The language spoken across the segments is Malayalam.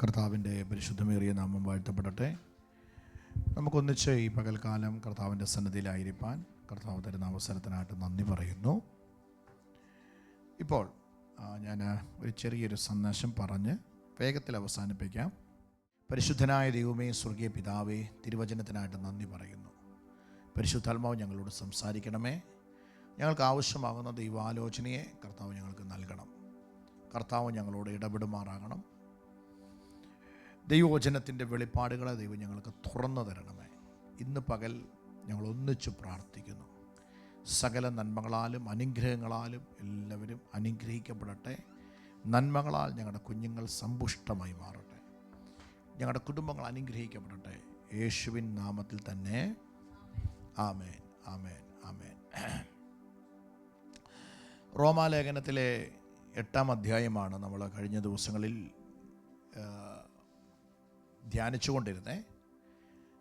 കർത്താവിൻ്റെ പരിശുദ്ധമേറിയ നാമം വാഴ്ത്തപ്പെടട്ടെ. നമുക്കൊന്നിച്ച് ഈ പകൽക്കാലം കർത്താവിൻ്റെ സന്നിധിയിലായിരിക്കാൻ കർത്താവ് തരുന്ന അവസരത്തിനായിട്ട് നന്ദി പറയുന്നു. ഇപ്പോൾ ഞാൻ ഒരു ചെറിയൊരു സന്ദേശം പറഞ്ഞ് വേഗത്തിൽ അവസാനിപ്പിക്കാം. പരിശുദ്ധനായ ദൈവമേ, സ്വർഗീയ പിതാവേ, തിരുവചനത്തിനായിട്ട് നന്ദി പറയുന്നു. പരിശുദ്ധാത്മാവ് ഞങ്ങളോട് സംസാരിക്കണമേ. ഞങ്ങൾക്ക് ആവശ്യമാകുന്ന ദൈവാലോചനയെ കർത്താവ് ഞങ്ങൾക്ക് നൽകണം. കർത്താവ് ഞങ്ങളോട് ഇടപെടുമാറാകണം. ദൈവവചനത്തിൻ്റെ വെളിപ്പാടുകളെ ദൈവം ഞങ്ങൾക്ക് തുറന്നു തരണമേ. ഇന്ന് പകൽ ഞങ്ങൾ ഒന്നിച്ച് പ്രാർത്ഥിക്കുന്നു. സകല നന്മകളാലും അനുഗ്രഹങ്ങളാലും എല്ലാവരും അനുഗ്രഹിക്കപ്പെടട്ടെ. നന്മകളാൽ ഞങ്ങളുടെ കുഞ്ഞുങ്ങൾ സമ്പുഷ്ടമായി മാറട്ടെ. ഞങ്ങളുടെ കുടുംബങ്ങൾ അനുഗ്രഹിക്കപ്പെടട്ടെ. യേശുവിൻ നാമത്തിൽ തന്നെ ആമേൻ, ആമേൻ, ആമേൻ. റോമാലേഖനത്തിലെ 8-ാം അധ്യായമാണ് നമ്മൾ കഴിഞ്ഞ ദിവസങ്ങളിൽ ധ്യാനിച്ചുകൊണ്ടിരുന്നത്.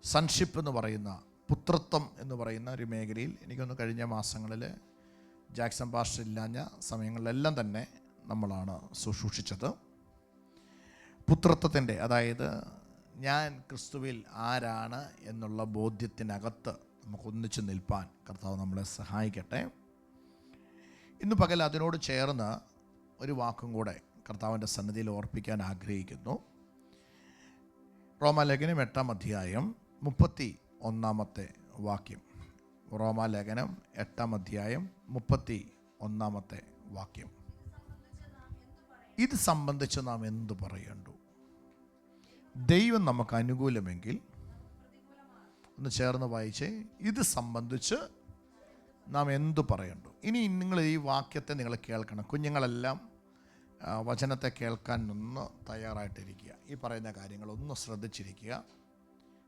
സൺഷിപ്പ് എന്ന് പറയുന്ന, പുത്രത്വം എന്ന് പറയുന്ന ഒരു മേഖലയിൽ എനിക്കൊന്ന് കഴിഞ്ഞ മാസങ്ങളിൽ ജാക്സൺ പാസ്റ്റർ ഇല്ലാഞ്ഞ സമയങ്ങളിലെല്ലാം തന്നെ നമ്മളാണ് ശുശ്രൂഷിച്ചത്. പുത്രത്വത്തിൻ്റെ, അതായത് ഞാൻ ക്രിസ്തുവിൽ ആരാണ് എന്നുള്ള ബോധ്യത്തിനകത്ത് നമുക്കൊന്നിച്ച് നിൽപ്പാൻ കർത്താവ് നമ്മളെ സഹായിക്കട്ടെ. ഇന്ന് പകൽ അതിനോട് ചേർന്ന് ഒരു വാക്കും കൂടെ കർത്താവിൻ്റെ സന്നിധിയിൽ ഓർപ്പിക്കാൻ ആഗ്രഹിക്കുന്നു. റോമാലേഖനം 8-ാം അധ്യായം 31-ാമത്തെ വാക്യം. റോമാലേഖനം 8-ാം അധ്യായം 31-ാമത്തെ വാക്യം. ഇത് സംബന്ധിച്ച് നാം എന്തു പറയണ്ടു? ദൈവം നമുക്ക് അനുകൂലമെങ്കിൽ, ഒന്ന് ചേർന്ന് വായിച്ചേ, ഇത് സംബന്ധിച്ച് നാം എന്തു പറയണ്ടു. ഇനി നിങ്ങൾ ഈ വാക്യത്തെ നിങ്ങൾ കേൾക്കണം. കുഞ്ഞുങ്ങളെല്ലാം വചനത്തെ കേൾക്കാൻ ഒന്ന് തയ്യാറായിട്ടിരിക്കുക. ഈ പറയുന്ന കാര്യങ്ങളൊന്ന് ശ്രദ്ധിച്ചിരിക്കുക.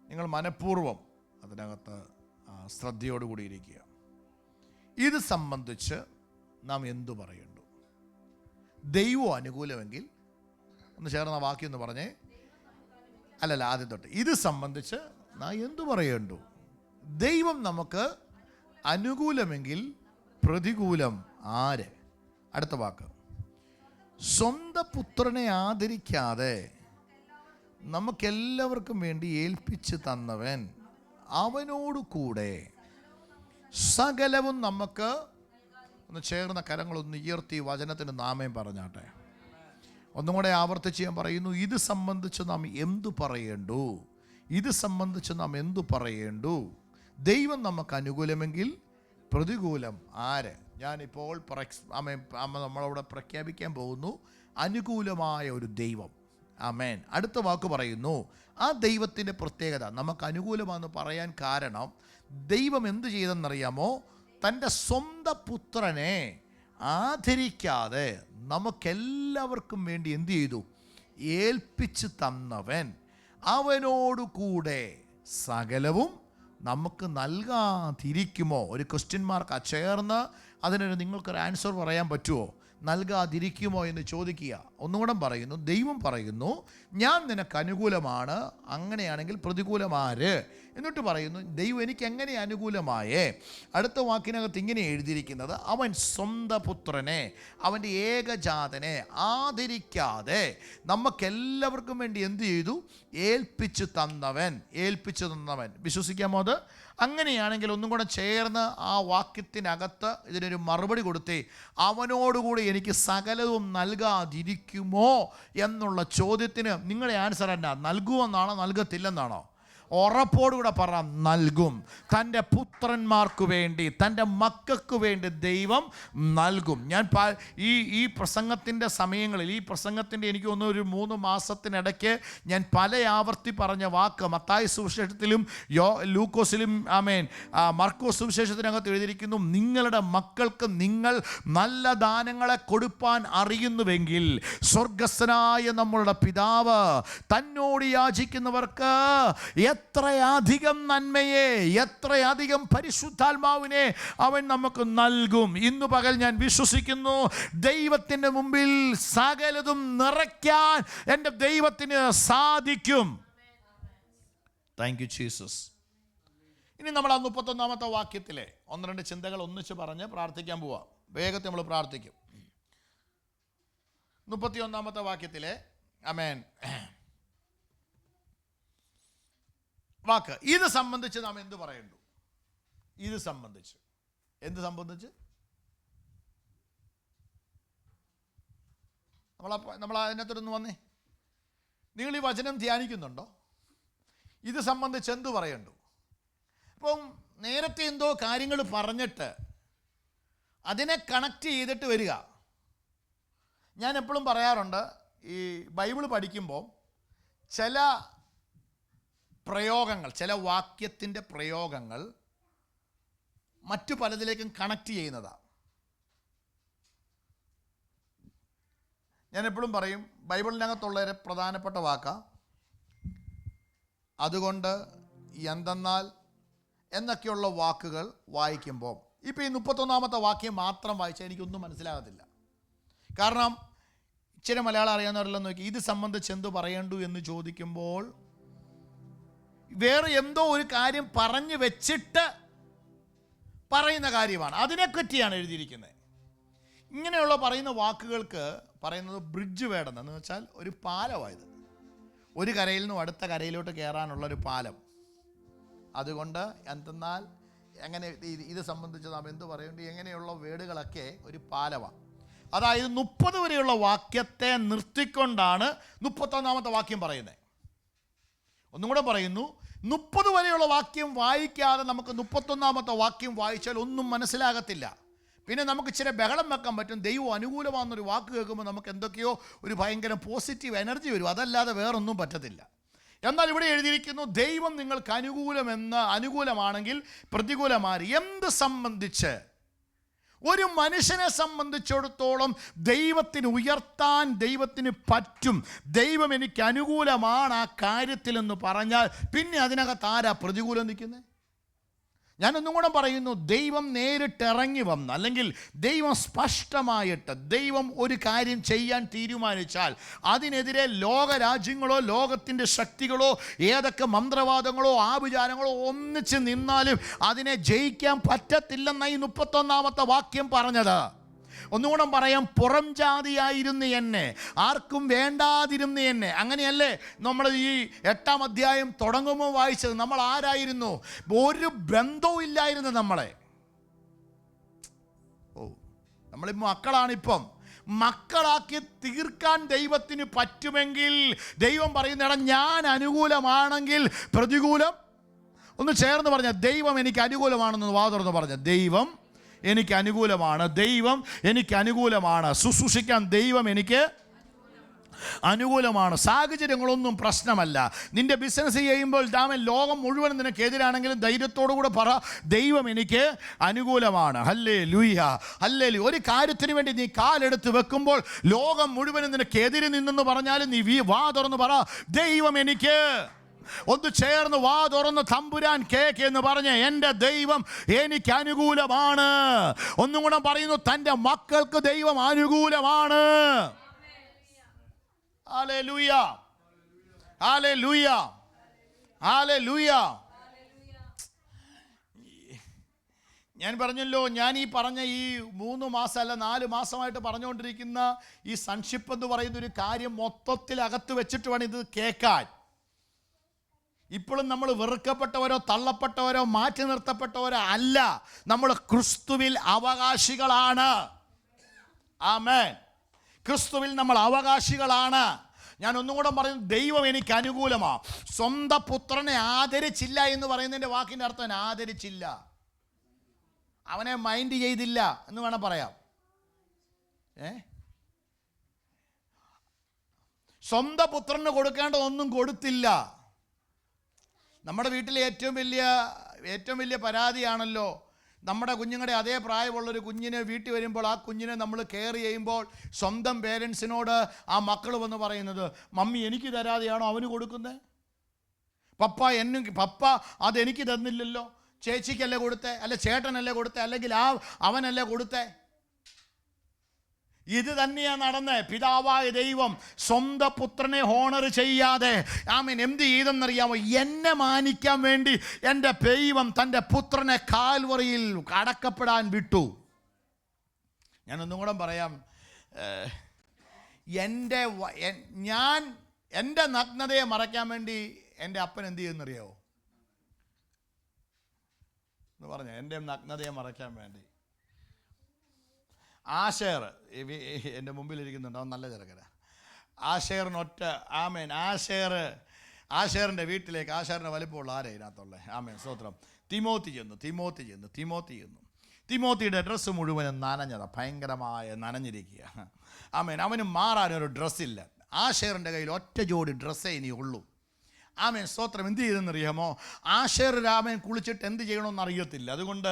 നിങ്ങൾ മനഃപൂർവ്വം അതിനകത്ത് ശ്രദ്ധയോടുകൂടി ഇരിക്കുക. ഇത് സംബന്ധിച്ച് നാം എന്തു പറയണ്ടു? ദൈവം അനുകൂലമെങ്കിൽ, ഒന്ന് ചേർന്ന വാക്യം ഒന്ന് പറഞ്ഞേ. അല്ലല്ല, ആദ്യം തൊട്ട്. ഇത് സംബന്ധിച്ച് നാം എന്തു പറയണ്ടു? ദൈവം നമുക്ക് അനുകൂലമെങ്കിൽ പ്രതികൂലം ആര്? അടുത്ത വാക്ക്, സ്വന്തം പുത്രനെ ആദരിക്കാതെ നമുക്കെല്ലാവർക്കും വേണ്ടി ഏൽപ്പിച്ച് തന്നവൻ അവനോട് കൂടെ സകലവും നമുക്ക്, ഒന്ന് ചേർന്ന കരങ്ങളൊന്ന് ഉയർത്തി വചനത്തിന് നാമം പറഞ്ഞാട്ടെ. ഒന്നും കൂടെ ആവർത്തിച്ച് ഞാൻ പറയുന്നു. ഇത് സംബന്ധിച്ച് നാം എന്തു പറയേണ്ടു? ഇത് സംബന്ധിച്ച് നാം എന്തു പറയേണ്ടു? ദൈവം നമുക്ക് അനുകൂലമെങ്കിൽ പ്രതികൂലം ആര്? ഞാനിപ്പോൾ നമ്മളവിടെ പ്രഖ്യാപിക്കാൻ പോകുന്നു അനുകൂലമായ ഒരു ദൈവം. ആമേൻ. അടുത്ത വാക്ക് പറയുന്നു, ആ ദൈവത്തിൻ്റെ പ്രത്യേകത. നമുക്ക് അനുകൂലമാണെന്ന് പറയാൻ കാരണം ദൈവം എന്ത് ചെയ്തെന്നറിയാമോ? തൻ്റെ സ്വന്തം പുത്രനെ ആദരിക്കാതെ നമുക്കെല്ലാവർക്കും വേണ്ടി എന്തു ചെയ്തു? ഏൽപ്പിച്ച് തന്നവൻ അവനോട് കൂടെ സകലവും നമുക്ക് നൽകാതിരിക്കുമോ? ഒരു ക്വസ്റ്റ്യൻ മാർക്ക് ചേർന്ന് അതിനൊരു നിങ്ങൾക്കൊരു ആൻസർ പറയാൻ പറ്റുമോ? നൽകാതിരിക്കുമോ എന്ന് ചോദിക്കുക. ഒന്നുകൂടെ പറയുന്നു, ദൈവം പറയുന്നു ഞാൻ നിനക്ക് അനുകൂലമാണ്, അങ്ങനെയാണെങ്കിൽ പ്രതികൂലമാര്? എന്നിട്ട് പറയുന്നു ദൈവം എനിക്ക് എങ്ങനെ അനുകൂലമായേ? അടുത്ത വാക്കിനകത്ത് ഇങ്ങനെ എഴുതിയിരിക്കുന്നത്, അവൻ സ്വന്തം പുത്രനെ, അവൻ്റെ ഏകജാതനെ ആദരിക്കാതെ നമുക്കെല്ലാവർക്കും വേണ്ടി എന്ത് ചെയ്തു? ഏൽപ്പിച്ചു തന്നവൻ. ഏൽപ്പിച്ചു തന്നവൻ. വിശ്വസിക്കാമോ അത്? അങ്ങനെയാണെങ്കിൽ ഒന്നും കൂടെ ചേർന്ന് ആ വാക്യത്തിനകത്ത് ഇതിനൊരു മറുപടി കൊടുത്തേ. അവനോടുകൂടി എനിക്ക് സകലവും നൽകാതിരിക്കുമോ എന്നുള്ള ചോദ്യത്തിന് നിങ്ങളുടെ ആൻസർ എന്നാ? നൽകുമെന്നാണോ നൽകത്തില്ലെന്നാണോ? ഉറപ്പോടുകൂടെ പറ, നൽകും. തൻ്റെ പുത്രന്മാർക്ക് വേണ്ടി, തൻ്റെ മക്കൾക്ക് വേണ്ടി ദൈവം നൽകും. ഞാൻ ഈ പ്രസംഗത്തിൻ്റെ സമയങ്ങളിൽ, ഈ പ്രസംഗത്തിൻ്റെ എനിക്ക് തോന്നുന്നു ഒരു 3 മാസത്തിനിടയ്ക്ക് ഞാൻ പല ആവർത്തി പറഞ്ഞ വാക്ക് മത്തായി സുവിശേഷത്തിലും ലൂക്കോസിലും മർക്കോസ് സുവിശേഷത്തിനകത്ത് എഴുതിയിരിക്കുന്നു, നിങ്ങളുടെ മക്കൾക്ക് നിങ്ങൾ നല്ല ദാനങ്ങളെ കൊടുപ്പാൻ അറിയുന്നുവെങ്കിൽ സ്വർഗസ്ഥനായ നമ്മളുടെ പിതാവ് തന്നോട് യാചിക്കുന്നവർക്ക് എത്രയധികം നന്മയെ, എത്രയധികം പരിശുദ്ധാത്മാവിനെ അവൻ നമുക്ക് നൽകും. ഇന്നു പകൽ ഞാൻ വിശ്വസിക്കുന്നു, ദൈവത്തിൻ്റെ മുമ്പിൽ സകലതും നിറയ്ക്കാൻ എൻ്റെ ദൈവത്തിന് സാധിക്കും. Thank you Jesus. ഇനി നമ്മൾ ആ 31-ാമത്തെ വാക്യത്തിലെ 1-2 ചിന്തകൾ ഒന്നിച്ച് പറഞ്ഞ് പ്രാർത്ഥിക്കാൻ പോവാം. വേഗത്തിൽ നമ്മൾ പ്രാർത്ഥിക്കും. 31-ാമത്തെ വാക്യത്തിലെ ആമേൻ. വാക്ക്. ഇത് സംബന്ധിച്ച് നാം എന്ത് പറയണ്ടു? ഇത് സംബന്ധിച്ച് എന്ത് സംബന്ധിച്ച് നമ്മൾ അതിനകത്തൊന്ന് വന്നേ. നിങ്ങൾ ഈ വചനം ധ്യാനിക്കുന്നുണ്ടോ? ഇത് സംബന്ധിച്ച് എന്തു പറയണ്ടു? അപ്പം നേരത്തെ എന്തോ കാര്യങ്ങൾ പറഞ്ഞിട്ട് അതിനെ കണക്ട് ചെയ്തിട്ട് വരിക. ഞാൻ എപ്പോഴും പറയാറുണ്ട്, ഈ ബൈബിൾ പഠിക്കുമ്പോൾ ചില പ്രയോഗങ്ങൾ, ചില വാക്യത്തിൻ്റെ പ്രയോഗങ്ങൾ മറ്റു പലതിലേക്കും കണക്ട് ചെയ്യുന്നതാണ്. ഞാൻ എപ്പോഴും പറയും, ബൈബിളിനകത്തുള്ള ഒരു പ്രധാനപ്പെട്ട വാക്കാണ് അതുകൊണ്ട്, എന്തെന്നാൽ എന്നൊക്കെയുള്ള വാക്കുകൾ വായിക്കുമ്പോൾ ഇപ്പോൾ ഈ 31-ാമത്തെ വാക്യം മാത്രം വായിച്ചാൽ എനിക്കൊന്നും മനസ്സിലാകത്തില്ല. കാരണം ഇച്ചിരി മലയാളം അറിയാവുന്നവരെല്ലാം നോക്കി ഇത് സംബന്ധിച്ച് എന്തു പറയണ്ടു എന്ന് ചോദിക്കുമ്പോൾ വേറെ എന്തോ ഒരു കാര്യം പറഞ്ഞു വെച്ചിട്ട് പറയുന്ന കാര്യമാണ്, അതിനെപ്പറ്റിയാണ് എഴുതിയിരിക്കുന്നത്. ഇങ്ങനെയുള്ള പറയുന്ന വാക്കുകൾക്ക് പറയുന്നത് ബ്രിഡ്ജ് വേണം എന്ന് വെച്ചാൽ ഒരു പാലമായത്, ഒരു കരയിൽ നിന്നും അടുത്ത കരയിലോട്ട് കയറാനുള്ളൊരു പാലം. അതുകൊണ്ട് എന്തെന്നാൽ എങ്ങനെ ഇത് സംബന്ധിച്ച് നാം എന്തു പറയേണ്ടി, എങ്ങനെയുള്ള വേടുകളൊക്കെ ഒരു പാലമാണ്. അതായത് 30 വരെയുള്ള വാക്യത്തെ നിർത്തിക്കൊണ്ടാണ് 31-ാമത്തെ വാക്യം പറയുന്നത്. ഒന്നും കൂടെ പറയുന്നു, 30 വരെയുള്ള വാക്യം വായിക്കാതെ നമുക്ക് 31-ാമത്തെ വാക്യം വായിച്ചാൽ ഒന്നും മനസ്സിലാകത്തില്ല. പിന്നെ നമുക്ക് ഇച്ചിരി ബഹളം വെക്കാൻ പറ്റും. ദൈവം അനുകൂലമാണെന്നൊരു വാക്ക് കേൾക്കുമ്പോൾ നമുക്ക് എന്തൊക്കെയോ ഒരു ഭയങ്കര പോസിറ്റീവ് എനർജി വരും, അതല്ലാതെ വേറൊന്നും പറ്റത്തില്ല. എന്നാൽ ഇവിടെ എഴുതിയിരിക്കുന്നു, ദൈവം നിങ്ങൾക്ക് അനുകൂലമാണെങ്കിൽ പ്രതികൂലമാര്. എന്ത് സംബന്ധിച്ച്? ഒരു മനുഷ്യനെ സംബന്ധിച്ചിടത്തോളം ദൈവത്തിന് ഉയർത്താൻ ദൈവത്തിന് പറ്റും. ദൈവം എനിക്ക് അനുകൂലമാണ് ആ കാര്യത്തിലെന്ന് പറഞ്ഞാൽ പിന്നെ അതിനകത്ത് ആരാ പ്രതികൂലം നിൽക്കുന്നത്? ഞാനൊന്നും കൂടെ പറയുന്നു, ദൈവം നേരിട്ട് ഇറങ്ങി വന്ന്, അല്ലെങ്കിൽ ദൈവം സ്പഷ്ടമായിട്ട് ദൈവം ഒരു കാര്യം ചെയ്യാൻ തീരുമാനിച്ചാൽ അതിനെതിരെ ലോകരാജ്യങ്ങളോ ലോകത്തിൻ്റെ ശക്തികളോ ഏതൊക്കെ മന്ത്രവാദങ്ങളോ ആഭിചാരങ്ങളോ ഒന്നിച്ച് നിന്നാലും അതിനെ ജയിക്കാൻ പറ്റത്തില്ലെന്നായി 31-ാമത്തെ വാക്യം പറഞ്ഞത്. ഒന്നുകൂടെ പറയാം, പുറം ജാതിയായിരുന്നു എന്നെ, ആർക്കും വേണ്ടാതിരുന്ന എന്നെ. അങ്ങനെയല്ലേ നമ്മൾ ഈ 8-ാം അധ്യായം തുടങ്ങുമ്പോൾ വായിച്ചത്? നമ്മൾ ആരായിരുന്നു? ഒരു ബന്ധവും ഇല്ലായിരുന്നു നമ്മളെ. നമ്മളിപ്പോൾ മക്കളാണിപ്പം. മക്കളാക്കി തീർക്കാൻ ദൈവത്തിന് പറ്റുമെങ്കിൽ ദൈവം പറയുന്നിട ഞാൻ അനുകൂലമാണെങ്കിൽ പ്രതികൂലം. ഒന്ന് ചേർന്ന് പറഞ്ഞ, ദൈവം എനിക്ക് അനുകൂലമാണെന്ന് വാ തുറന്ന് പറഞ്ഞ, ദൈവം എനിക്ക് അനുകൂലമാണ്, ദൈവം എനിക്ക് അനുകൂലമാണ്. ശുശ്രൂഷിക്കാൻ ദൈവം എനിക്ക് അനുകൂലമാണ്. സാഹചര്യങ്ങളൊന്നും പ്രശ്നമല്ല. നിന്റെ ബിസിനസ് ചെയ്യുമ്പോൾ ലോകം മുഴുവൻ നിനക്കെതിരാണെങ്കിലും ധൈര്യത്തോടു കൂടെ പറ, ദൈവം എനിക്ക് അനുകൂലമാണ്. Hallelujah, hallelujah. ഒരു കാര്യത്തിന് വേണ്ടി നീ കാലെടുത്ത് വെക്കുമ്പോൾ ലോകം മുഴുവനും നിനക്കെതിരെ നിന്നെന്ന് പറഞ്ഞാലും നീ വാ തുറന്ന് പറ, ദൈവം എനിക്ക്. ഒന്ന് ചേർന്ന് വാ തുറന്ന് തമ്പുരാൻ കേക്ക് എന്ന് പറഞ്ഞ്, എൻ്റെ ദൈവം എനിക്ക് അനുകൂലമാണ്. ഒന്നും കൂടെ പറയുന്നു, തൻ്റെ മക്കൾക്ക് ദൈവം അനുകൂലമാണ്. Hallelujah, hallelujah, hallelujah. ഞാൻ പറഞ്ഞല്ലോ, ഞാൻ ഈ പറഞ്ഞ ഈ 3 മാസം അല്ല 4 മാസമായിട്ട് പറഞ്ഞുകൊണ്ടിരിക്കുന്ന ഈ സൺഷിപ്പ് എന്ന് പറയുന്ന ഒരു കാര്യം മൊത്തത്തിൽ അകത്ത് വെച്ചിട്ട് വേണം ഇത് കേൾക്കാൻ. ഇപ്പോഴും നമ്മൾ വെറുക്കപ്പെട്ടവരോ തള്ളപ്പെട്ടവരോ മാറ്റി നിർത്തപ്പെട്ടവരോ അല്ല, നമ്മൾ ക്രിസ്തുവിൽ അവകാശികളാണ്. ആമേൻ. ക്രിസ്തുവിൽ നമ്മൾ അവകാശികളാണ്. ഞാൻ ഒന്നും കൂടെ പറയുന്നു, ദൈവം എനിക്ക് അനുകൂലമാണ്. സ്വന്തം പുത്രനെ ആദരിച്ചില്ല എന്ന് പറയുന്നതിൻ്റെ വാക്കിൻ്റെ അർത്ഥം ആദരിച്ചില്ല, അവനെ മൈൻഡ് ചെയ്തില്ല എന്ന് വേണം പറയാം. സ്വന്തം പുത്രന് കൊടുക്കേണ്ടതൊന്നും കൊടുത്തില്ല. നമ്മുടെ വീട്ടിലെ ഏറ്റവും വലിയ പരാതിയാണല്ലോ, നമ്മുടെ കുഞ്ഞുങ്ങളുടെ അതേ പ്രായമുള്ളൊരു കുഞ്ഞിനെ വീട്ടിൽ വരുമ്പോൾ ആ കുഞ്ഞിനെ നമ്മൾ കെയർ ചെയ്യുമ്പോൾ സ്വന്തം പേരൻസിനോട് ആ മക്കൾ വന്ന് പറയുന്നത്, മമ്മി എനിക്ക് തരാതെയാണോ അവന് കൊടുക്കുന്നത്? പപ്പ അതെനിക്ക് തന്നില്ലല്ലോ, ചേച്ചിക്കല്ലേ കൊടുത്തേ, അല്ലെ ചേട്ടനല്ലേ കൊടുത്തേ, അല്ലെങ്കിൽ അവനല്ലേ കൊടുത്തേ. ഇത് തന്നെയാണ് നടന്നത്. പിതാവായ ദൈവം സ്വന്തം പുത്രനെ ഹോണർ ചെയ്യാതെ ആമേൻ എന്ത് ചെയ്തെന്നറിയാമോ? എന്നെ മാനിക്കാൻ വേണ്ടി എൻ്റെ ദൈവം തൻ്റെ പുത്രനെ കാൽവറിയിൽ അടക്കപ്പെടാൻ വിട്ടു. ഞാനൊന്നും കൂടെ പറയാം, എൻ്റെ നഗ്നതയെ മറയ്ക്കാൻ വേണ്ടി എൻ്റെ അപ്പൻ എന്ത് ചെയ്യുമെന്നറിയാമോ? എന്ന് പറഞ്ഞു, എൻ്റെ നഗ്നതയെ മറയ്ക്കാൻ വേണ്ടി. ആശേർ എൻ്റെ മുമ്പിലിരിക്കുന്നുണ്ട്, അവൻ നല്ല ചെറുക്കനാ. ആശേറിനൊറ്റ ആമേൻ. ആശേറിൻ്റെ വീട്ടിലേക്ക്, ആശേറിൻ്റെ വലിപ്പമുള്ള ആരെ ഇതിനകത്തുള്ള ആമേൻ സ്തോത്രം. തിമോത്തി ചെന്നു. തിമോത്തിയുടെ ഡ്രസ്സ് മുഴുവനും നനഞ്ഞതാണ്, ഭയങ്കരമായ നനഞ്ഞിരിക്കുക. ആമേൻ. അവന് മാറാനൊരു ഡ്രസ്സില്ല. ആശേറിൻ്റെ കയ്യിൽ ഒറ്റ ജോഡി ഡ്രസ്സേ ഇനി ഉള്ളൂ. ആമേൻ സ്തോത്രം. എന്ത് ചെയ്തെന്നറിയാമോ? ആശേർ രാമൻ കുളിച്ചിട്ട് എന്ത് ചെയ്യണമെന്ന് അറിയത്തില്ല. അതുകൊണ്ട്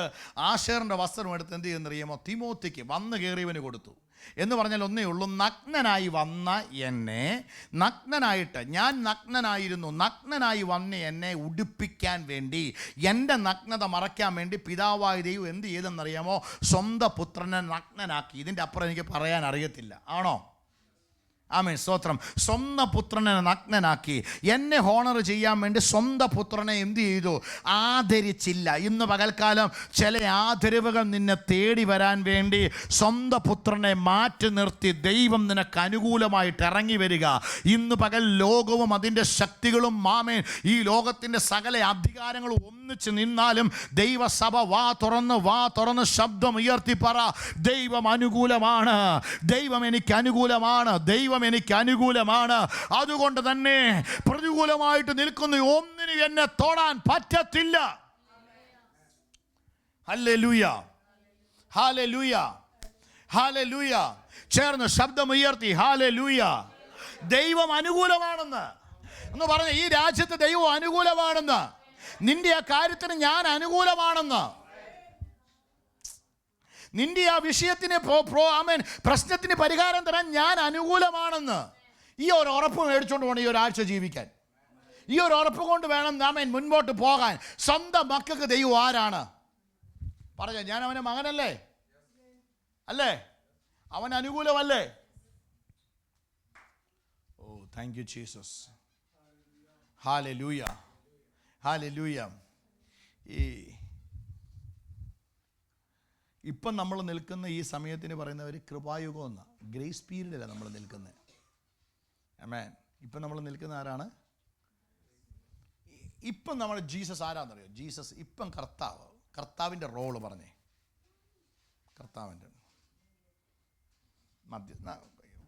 ആശേറിൻ്റെ വസ്ത്രം എടുത്ത് എന്ത് ചെയ്തെന്നറിയാമോ? തിമോത്തിക്ക് വന്ന് കയറിയവന് കൊടുത്തു. എന്ന് പറഞ്ഞാൽ ഒന്നേ ഉള്ളൂ, നഗ്നനായി വന്ന എന്നെ, ഞാൻ നഗ്നനായി വന്ന എന്നെ ഉടുപ്പിക്കാൻ വേണ്ടി, എൻ്റെ നഗ്നത മറയ്ക്കാൻ വേണ്ടി പിതാവായ ദൈവം എന്ത് ചെയ്തെന്നറിയാമോ? സ്വന്തം പുത്രനെ നഗ്നനാക്കി. ഇതിൻ്റെ അപ്പുറം എനിക്ക് പറയാൻ അറിയത്തില്ല. ആണോ? ആമേൻ സ്തോത്രം. സ്വന്തം പുത്രനെ നഗ്നനാക്കി. എന്നെ ഹോണർ ചെയ്യാൻ വേണ്ടി സ്വന്തം പുത്രനെ എന്ത് ചെയ്തു? ആദരിച്ചില്ല. ഇന്ന് പകൽക്കാലം ചില ആദരവുകൾ നിന്നെ തേടി വരാൻ വേണ്ടി സ്വന്തം പുത്രനെ മാറ്റി നിർത്തി ദൈവം നിനക്ക് അനുകൂലമായിട്ട് ഇറങ്ങി വരിക. ഇന്ന് പകൽ ലോകവും അതിൻ്റെ ശക്തികളും ആമേൻ ഈ ലോകത്തിൻ്റെ സകല അധികാരങ്ങളും ഒന്നിച്ച് നിന്നാലും ദൈവസഭ വാ തുറന്ന് ശബ്ദം ഉയർത്തി പറ, ദൈവം അനുകൂലമാണ്, ദൈവം എനിക്ക് അനുകൂലമാണ്, ദൈവം എനിക്ക് അനുകൂലമാണ്. അതുകൊണ്ട് തന്നെ പ്രതികൂലമായിട്ട് നിൽക്കുന്ന ഒന്നിനും എന്നെ തൊടാൻ പറ്റത്തില്ല. Hallelujah, hallelujah, hallelujah. ചേർന്ന് ശബ്ദം ഉയർത്തി ഹല്ലേലൂയ. ദൈവം അനുകൂലമാണെന്ന് എന്ന് പറഞ്ഞ, ഈ രാജ്യത്ത് ദൈവം അനുകൂലമാണെന്ന്, നിന്റെ ആ കാര്യത്തിന് ഞാൻ അനുകൂലമാണെന്ന്, നിന്റെ ആ വിഷയത്തിന് പ്രശ്നത്തിന് പരിഹാരം തരാൻ ഞാൻ അനുകൂലമാണെന്ന്, ഈ ഒരു ഉറപ്പ് മേടിച്ചുകൊണ്ട് വേണം ഈ ഒരാഴ്ച ജീവിക്കാൻ. ഈ ഒരു ഉറപ്പ് കൊണ്ട് വേണം ആമേൻ മുൻപോട്ട് പോകാൻ. സ്വന്തം മക്കൾക്ക് ദൈവം ആരാണ്? പറഞ്ഞ, ഞാൻ അവൻ്റെ മകനല്ലേ? അല്ലേ? അവൻ അനുകൂലമല്ലേ? Oh thank you Jesus. Hallelujah, hallelujah. ഇപ്പം നമ്മൾ നിൽക്കുന്ന ഈ സമയത്തിന് പറയുന്നവർ കൃപായുഗം എന്ന ഗ്രേസ് പീരീഡിലാണ് നമ്മൾ നിൽക്കുന്നത്. ആമേൻ. ഇപ്പം നമ്മൾ നിൽക്കുന്ന ആരാണ്? ഇപ്പം നമ്മൾ ജീസസ് ആരാന്നറിയോ? ജീസസ് ഇപ്പം കർത്താവിൻ്റെ റോള് പറഞ്ഞേ. കർത്താവിൻ്റെ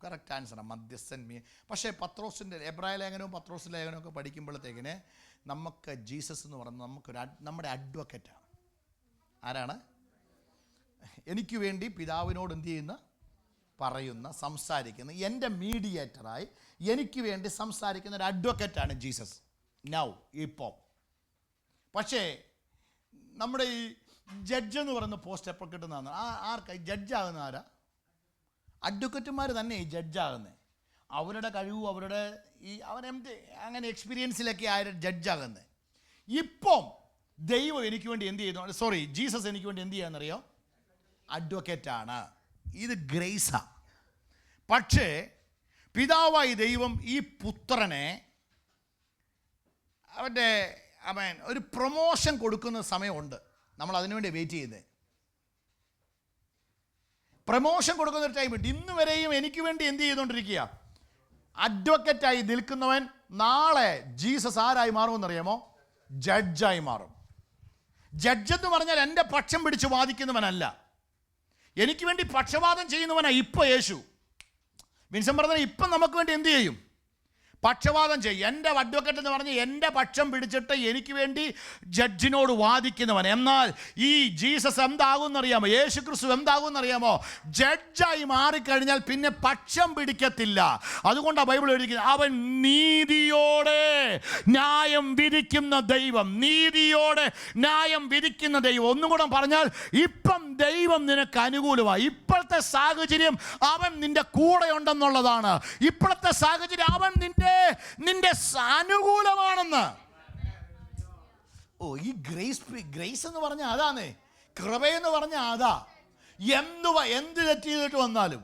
കറക്റ്റ് ആൻസറാണ്, മധ്യസ്ഥൻ. പക്ഷേ പത്രോസിൻ്റെ എബ്രായ ലേഖനവും പത്രോസിൻ്റെ ലേഖനവും ഒക്കെ പഠിക്കുമ്പോഴത്തേക്കിന് നമുക്ക് ജീസസ് എന്ന് പറയുന്നത് നമ്മുടെ അഡ്വക്കേറ്റാണ്. ആരാണ്? എനിക്ക് വേണ്ടി പിതാവിനോട് എന്ത് ചെയ്യുന്ന, പറയുന്ന, സംസാരിക്കുന്ന, എൻ്റെ മീഡിയേറ്ററായി എനിക്ക് വേണ്ടി സംസാരിക്കുന്ന ഒരു അഡ്വക്കേറ്റാണ് ജീസസ് നൗ ഇപ്പോൾ. പക്ഷേ നമ്മുടെ ഈ ജഡ്ജ് എന്ന് പറയുന്ന പോസ്റ്റ് എപ്പോൾ കിട്ടുന്നതാണ്? ആർക്കാ ജഡ്ജാകുന്ന? ആരാ? അഡ്വക്കറ്റുമാർ തന്നെ ഈ ജഡ്ജാകുന്നത്. അവരുടെ കഴിവും അവരുടെ അങ്ങനെ എക്സ്പീരിയൻസിലൊക്കെ ആയ ജഡ്ജാകുന്നത്. ഇപ്പം ദൈവം എനിക്ക് വേണ്ടി എന്ത് ചെയ്യുന്നു? ജീസസ് എനിക്ക് വേണ്ടി എന്ത് ചെയ്യാന്നറിയോ? അഡ്വക്കേറ്റാണ്. ഇത് ഗ്രേസാ. പക്ഷേ പിതാവായി ദൈവം ഈ പുത്രനെ അവൻ്റെ ഒരു പ്രൊമോഷൻ കൊടുക്കുന്ന സമയമുണ്ട്. നമ്മൾ അതിനുവേണ്ടി വെയിറ്റ് ചെയ്യുന്നത്. പ്രൊമോഷൻ കൊടുക്കുന്ന ഒരു ടൈം ഉണ്ട്. ഇന്ന് വരെയും എനിക്ക് വേണ്ടി എന്ത് ചെയ്തുകൊണ്ടിരിക്കുക? അഡ്വക്കേറ്റായി നിൽക്കുന്നവൻ നാളെ ജീസസ് ആരായി മാറുമെന്നറിയാമോ? ജഡ്ജായി മാറും. ജഡ്ജ് എന്ന് പറഞ്ഞാൽ എൻ്റെ പക്ഷം പിടിച്ച് വാദിക്കുന്നവനല്ല, എനിക്ക് വേണ്ടി പക്ഷപാതം ചെയ്യുന്നവനാണ് ഇപ്പോൾ യേശു. വിൻസൻ ബ്രദർ ഇപ്പം നമുക്ക് വേണ്ടി എന്ത് ചെയ്യും? പക്ഷപാതം ചെയ്യും. എൻ്റെ അഡ്വക്കേറ്റ് എന്ന് പറഞ്ഞ് എൻ്റെ പക്ഷം പിടിച്ചിട്ട് എനിക്ക് വേണ്ടി ജഡ്ജിനോട് വാദിക്കുന്നവൻ. എന്നാൽ ഈ ജീസസ് എന്താകുമെന്നറിയാമോ? യേശു ക്രിസ്തു എന്താകുമെന്നറിയാമോ? ജഡ്ജായി മാറിക്കഴിഞ്ഞാൽ പിന്നെ പക്ഷം പിടിക്കത്തില്ല. അതുകൊണ്ടാണ് ബൈബിൾ എഴുതിക്കുന്നത്, അവൻ നീതിയോടെ ന്യായം വിധിക്കുന്ന ദൈവം. നീതിയോടെ ന്യായം വിധിക്കുന്ന ദൈവം. ഒന്നുകൂടെ പറഞ്ഞാൽ, ഇപ്പം ദൈവം നിനക്ക് അനുകൂലമായി. ഇപ്പോഴത്തെ സാഹചര്യം അവൻ നിന്റെ കൂടെ ഉണ്ടെന്നുള്ളതാണ്. ഇപ്പോഴത്തെ സാഹചര്യം അവൻ നിന്റെ അനുകൂലമാണെന്ന്. ഓ, ഈ ഗ്രേസ് എന്ന് പറഞ്ഞാൽ അതാണേ. കൃപയെന്ന് പറഞ്ഞാൽ അതാ. എന്ത് തെറ്റ് ചെയ്തിട്ട് വന്നാലും.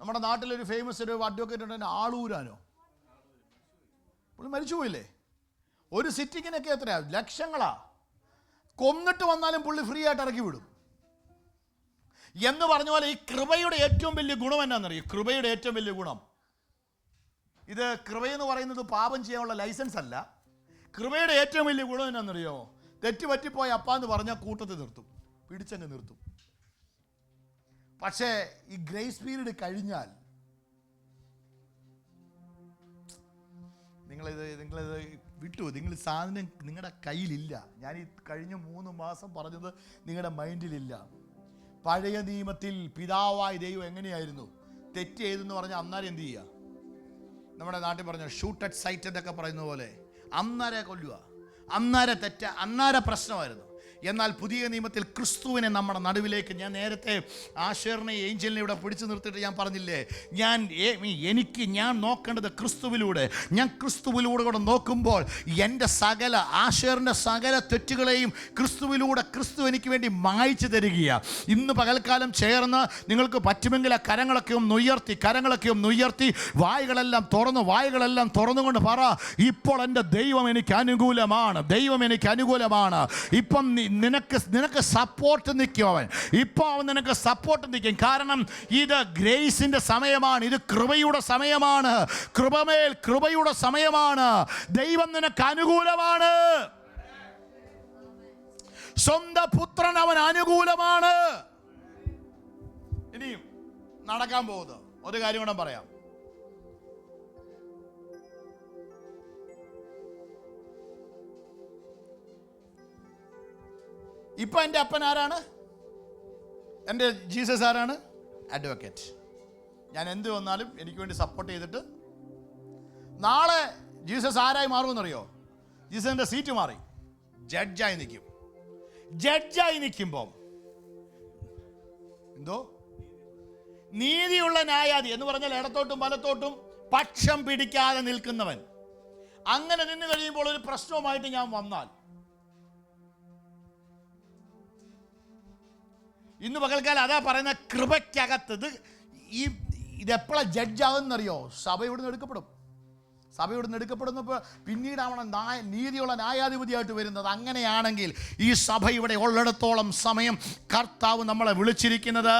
നമ്മുടെ നാട്ടിലൊരു ഫേമസ് ഒരു അഡ്വക്കേറ്റ് ഉണ്ട്, ആളൂരാനോ, പുള്ളി മരിച്ചുപോയില്ലേ? ഒരു സിറ്റിങ്ങിനൊക്കെ എത്രയാ? ലക്ഷങ്ങളാ. കൊന്നിട്ട് വന്നാലും പുള്ളി ഫ്രീ ആയിട്ട് ഇറക്കി വിടും. എന്ന് പറഞ്ഞ പോലെ ഈ കൃപയുടെ ഏറ്റവും വലിയ ഗുണം എന്നാണെന്നറിയോ? കൃപയുടെ ഏറ്റവും വലിയ ഗുണം ഇത്. കൃപയെന്ന് പറയുന്നത് പാപം ചെയ്യാനുള്ള ലൈസൻസ് അല്ല. കൃപയുടെ ഏറ്റവും വലിയ ഗുണം എന്നാണെന്നറിയോ? തെറ്റ് പറ്റിപ്പോയ അപ്പ എന്ന് പറഞ്ഞാൽ കൂട്ടത്തിൽ നിർത്തും, പിടിച്ചങ്ങ് നിർത്തും. പക്ഷേ ഈ ഗ്രേസ് പീരീഡ് കഴിഞ്ഞാൽ നിങ്ങളിത് വിട്ടു. നിങ്ങൾ സാധനം നിങ്ങളുടെ കയ്യിലില്ല. ഞാൻ ഈ കഴിഞ്ഞ 3 മാസം പറഞ്ഞത് നിങ്ങളുടെ മൈൻഡിലില്ല. പഴയ നിയമത്തിൽ പിതാവായ ദൈവം എങ്ങനെയായിരുന്നു? തെറ്റ് ചെയ്തെന്ന് പറഞ്ഞാൽ അന്നേരം എന്ത് ചെയ്യുക? നമ്മുടെ നാട്ടിൽ പറഞ്ഞ ഷൂട്ട് അറ്റ് സൈറ്റ് എന്നൊക്കെ പറയുന്ന പോലെ അന്നേരെ കൊല്ലുക, അന്നേരെ തെറ്റ്, അന്നേരെ പ്രശ്നമായിരുന്നു. എന്നാൽ പുതിയ നിയമത്തിൽ ക്രിസ്തുവിനെ നമ്മുടെ നടുവിലേക്ക്, ഞാൻ നേരത്തെ ആശേറിനെ ഏഞ്ചലിനെ ഇവിടെ പിടിച്ചു നിർത്തിയിട്ട് ഞാൻ പറഞ്ഞില്ലേ, ഞാൻ നോക്കേണ്ടത് ക്രിസ്തുവിലൂടെ. ഞാൻ ക്രിസ്തുവിലൂടെ കൂടെ നോക്കുമ്പോൾ എൻ്റെ ആശേറിൻ്റെ സകല തെറ്റുകളെയും ക്രിസ്തു എനിക്ക് വേണ്ടി മായ്ച്ചു തരികയാണ്. ഇന്ന് പകൽക്കാലം ചേർന്ന് നിങ്ങൾക്ക് പറ്റുമെങ്കിൽ ആ കരങ്ങളൊക്കെ ഒന്ന് ഉയർത്തി വായുകളെല്ലാം തുറന്നുകൊണ്ട് പറ, ഇപ്പോൾ എൻ്റെ ദൈവം എനിക്ക് അനുകൂലമാണ്. ഇപ്പം നിനക്ക് സപ്പോർട്ട് നിൽക്കും അവൻ. ഇപ്പോൾ അവൻ നിനക്ക് സപ്പോർട്ട് നിൽക്കും. കാരണം ഇത് ഗ്രേസിന്റെ സമയമാണ്, ഇത് കൃപയുടെ സമയമാണ്, കൃപയുടെ സമയമാണ്. ദൈവം നിനക്ക് അനുകൂലമാണ്. സ്വന്തം പുത്രൻ അവൻ അനുകൂലമാണ്. ഇനിയും നടക്കാൻ പോകുന്നത് ഒരു കാര്യം കൂടെ പറയാം. ഇപ്പൊ എൻ്റെ അപ്പൻ ആരാണ്? എൻ്റെ ജീസസ് ആരാണ്? അഡ്വക്കേറ്റ്. ഞാൻ എന്ത് വന്നാലും എനിക്ക് വേണ്ടി സപ്പോർട്ട് ചെയ്തിട്ട് നാളെ ജീസസ് ആരായി മാറുമെന്നറിയോ? ജീസസിന്റെ സീറ്റ് മാറി ജഡ്ജായി നിൽക്കും. ജഡ്ജായി നിൽക്കുമ്പോൾ എന്തോ നീതിയുള്ള ന്യായാധി എന്ന് പറഞ്ഞാൽ ഇടത്തോട്ടും വലത്തോട്ടും പക്ഷം പിടിക്കാതെ നിൽക്കുന്നവൻ. അങ്ങനെ നിന്ന് കഴിയുമ്പോൾ ഒരു പ്രശ്നവുമായിട്ട് ഞാൻ വന്നാൽ, ഇന്ന് പകൽക്കാലം അതാ പറയുന്ന കൃപയ്ക്കകത്ത് ഇതെപ്പോഴാണ് ജഡ്ജാകുന്നറിയോ? സഭ ഇവിടുന്ന് എടുക്കപ്പെടും. എടുക്കപ്പെടുന്നപ്പോൾ പിന്നീടാണ് നീതിയുള്ള ന്യായാധിപതിയായിട്ട് വരുന്നത്. അങ്ങനെയാണെങ്കിൽ ഈ സഭ ഇവിടെ ഉള്ളിടത്തോളം സമയം കർത്താവ് നമ്മളെ വിളിച്ചിരിക്കുന്നത്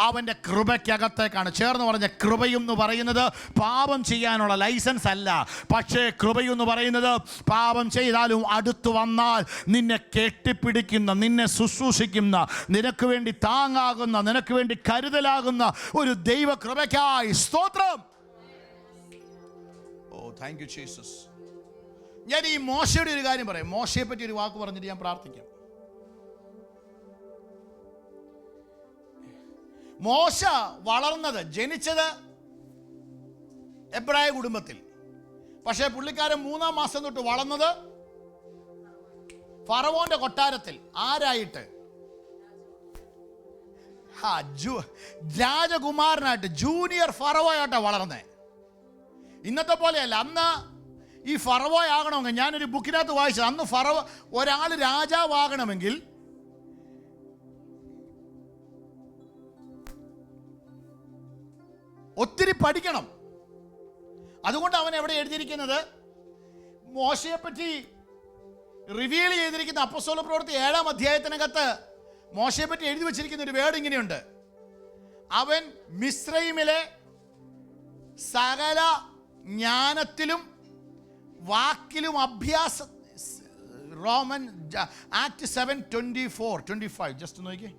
അവൻ്റെ കൃപയ്ക്കകത്തേക്കാണ്. ചേർന്ന് പറഞ്ഞ കൃപയെന്ന് പറയുന്നത് പാപം ചെയ്യാനുള്ള ലൈസൻസ് അല്ല. പക്ഷേ കൃപയെന്ന് പറയുന്നത് പാപം ചെയ്താലും അടുത്തു വന്നാൽ നിന്നെ കെട്ടിപ്പിടിക്കുന്ന, നിന്നെ ശുശ്രൂഷിക്കുന്ന, നിനക്ക് വേണ്ടി താങ്ങാകുന്ന, നിനക്ക് വേണ്ടി കരുതലാകുന്ന ഒരു ദൈവ കൃപയ്ക്കായി സ്തോത്രം. Thank you Jesus. ഞാൻ ഈ മോശയുടെ ഒരു കാര്യം പറയാം. മോശയെ പറ്റി ഒരു വാക്ക് പറഞ്ഞിട്ട് ഞാൻ പ്രാർത്ഥിക്കാം. മോശ ജനിച്ചത് എബ്രായ കുടുംബത്തിൽ. പക്ഷേ പുള്ളിക്കാരൻ 3-ാം മാസം തൊട്ട് വളർന്നത് ഫറവോന്റെ കൊട്ടാരത്തിൽ. ആരായിട്ട്? രാജകുമാരനായിട്ട്, ജൂനിയർ ഫറവോയായിട്ടാണ് വളർന്നേ. ഇന്നത്തെ പോലെയല്ല. അന്ന് ഈ ഫറവോ ആകണമെങ്കിൽ, ഞാനൊരു ബുക്കിനകത്ത് വായിച്ചത്, അന്ന് ഒരാൾ രാജാവാകണമെങ്കിൽ ഒത്തിരി പഠിക്കണം. അതുകൊണ്ട് അവൻ എവിടെ എഴുതിയിരിക്കുന്നത്, മോശയെപ്പറ്റി റിവീൽ ചെയ്തിരിക്കുന്ന അപ്പോസ്തല പ്രവൃത്തി 7-ാം അധ്യായത്തിനകത്ത് മോശയെപ്പറ്റി എഴുതി വച്ചിരിക്കുന്ന ഒരു വേർഡ് ഇങ്ങനെയുണ്ട്: അവൻ മിസ്രൈമിലെ സകല ജ്ഞാനത്തിലും വാക്കിലും റോമൻ ആക്ട് 7:24-25 ജസ്റ്റ് നോക്കിയേ.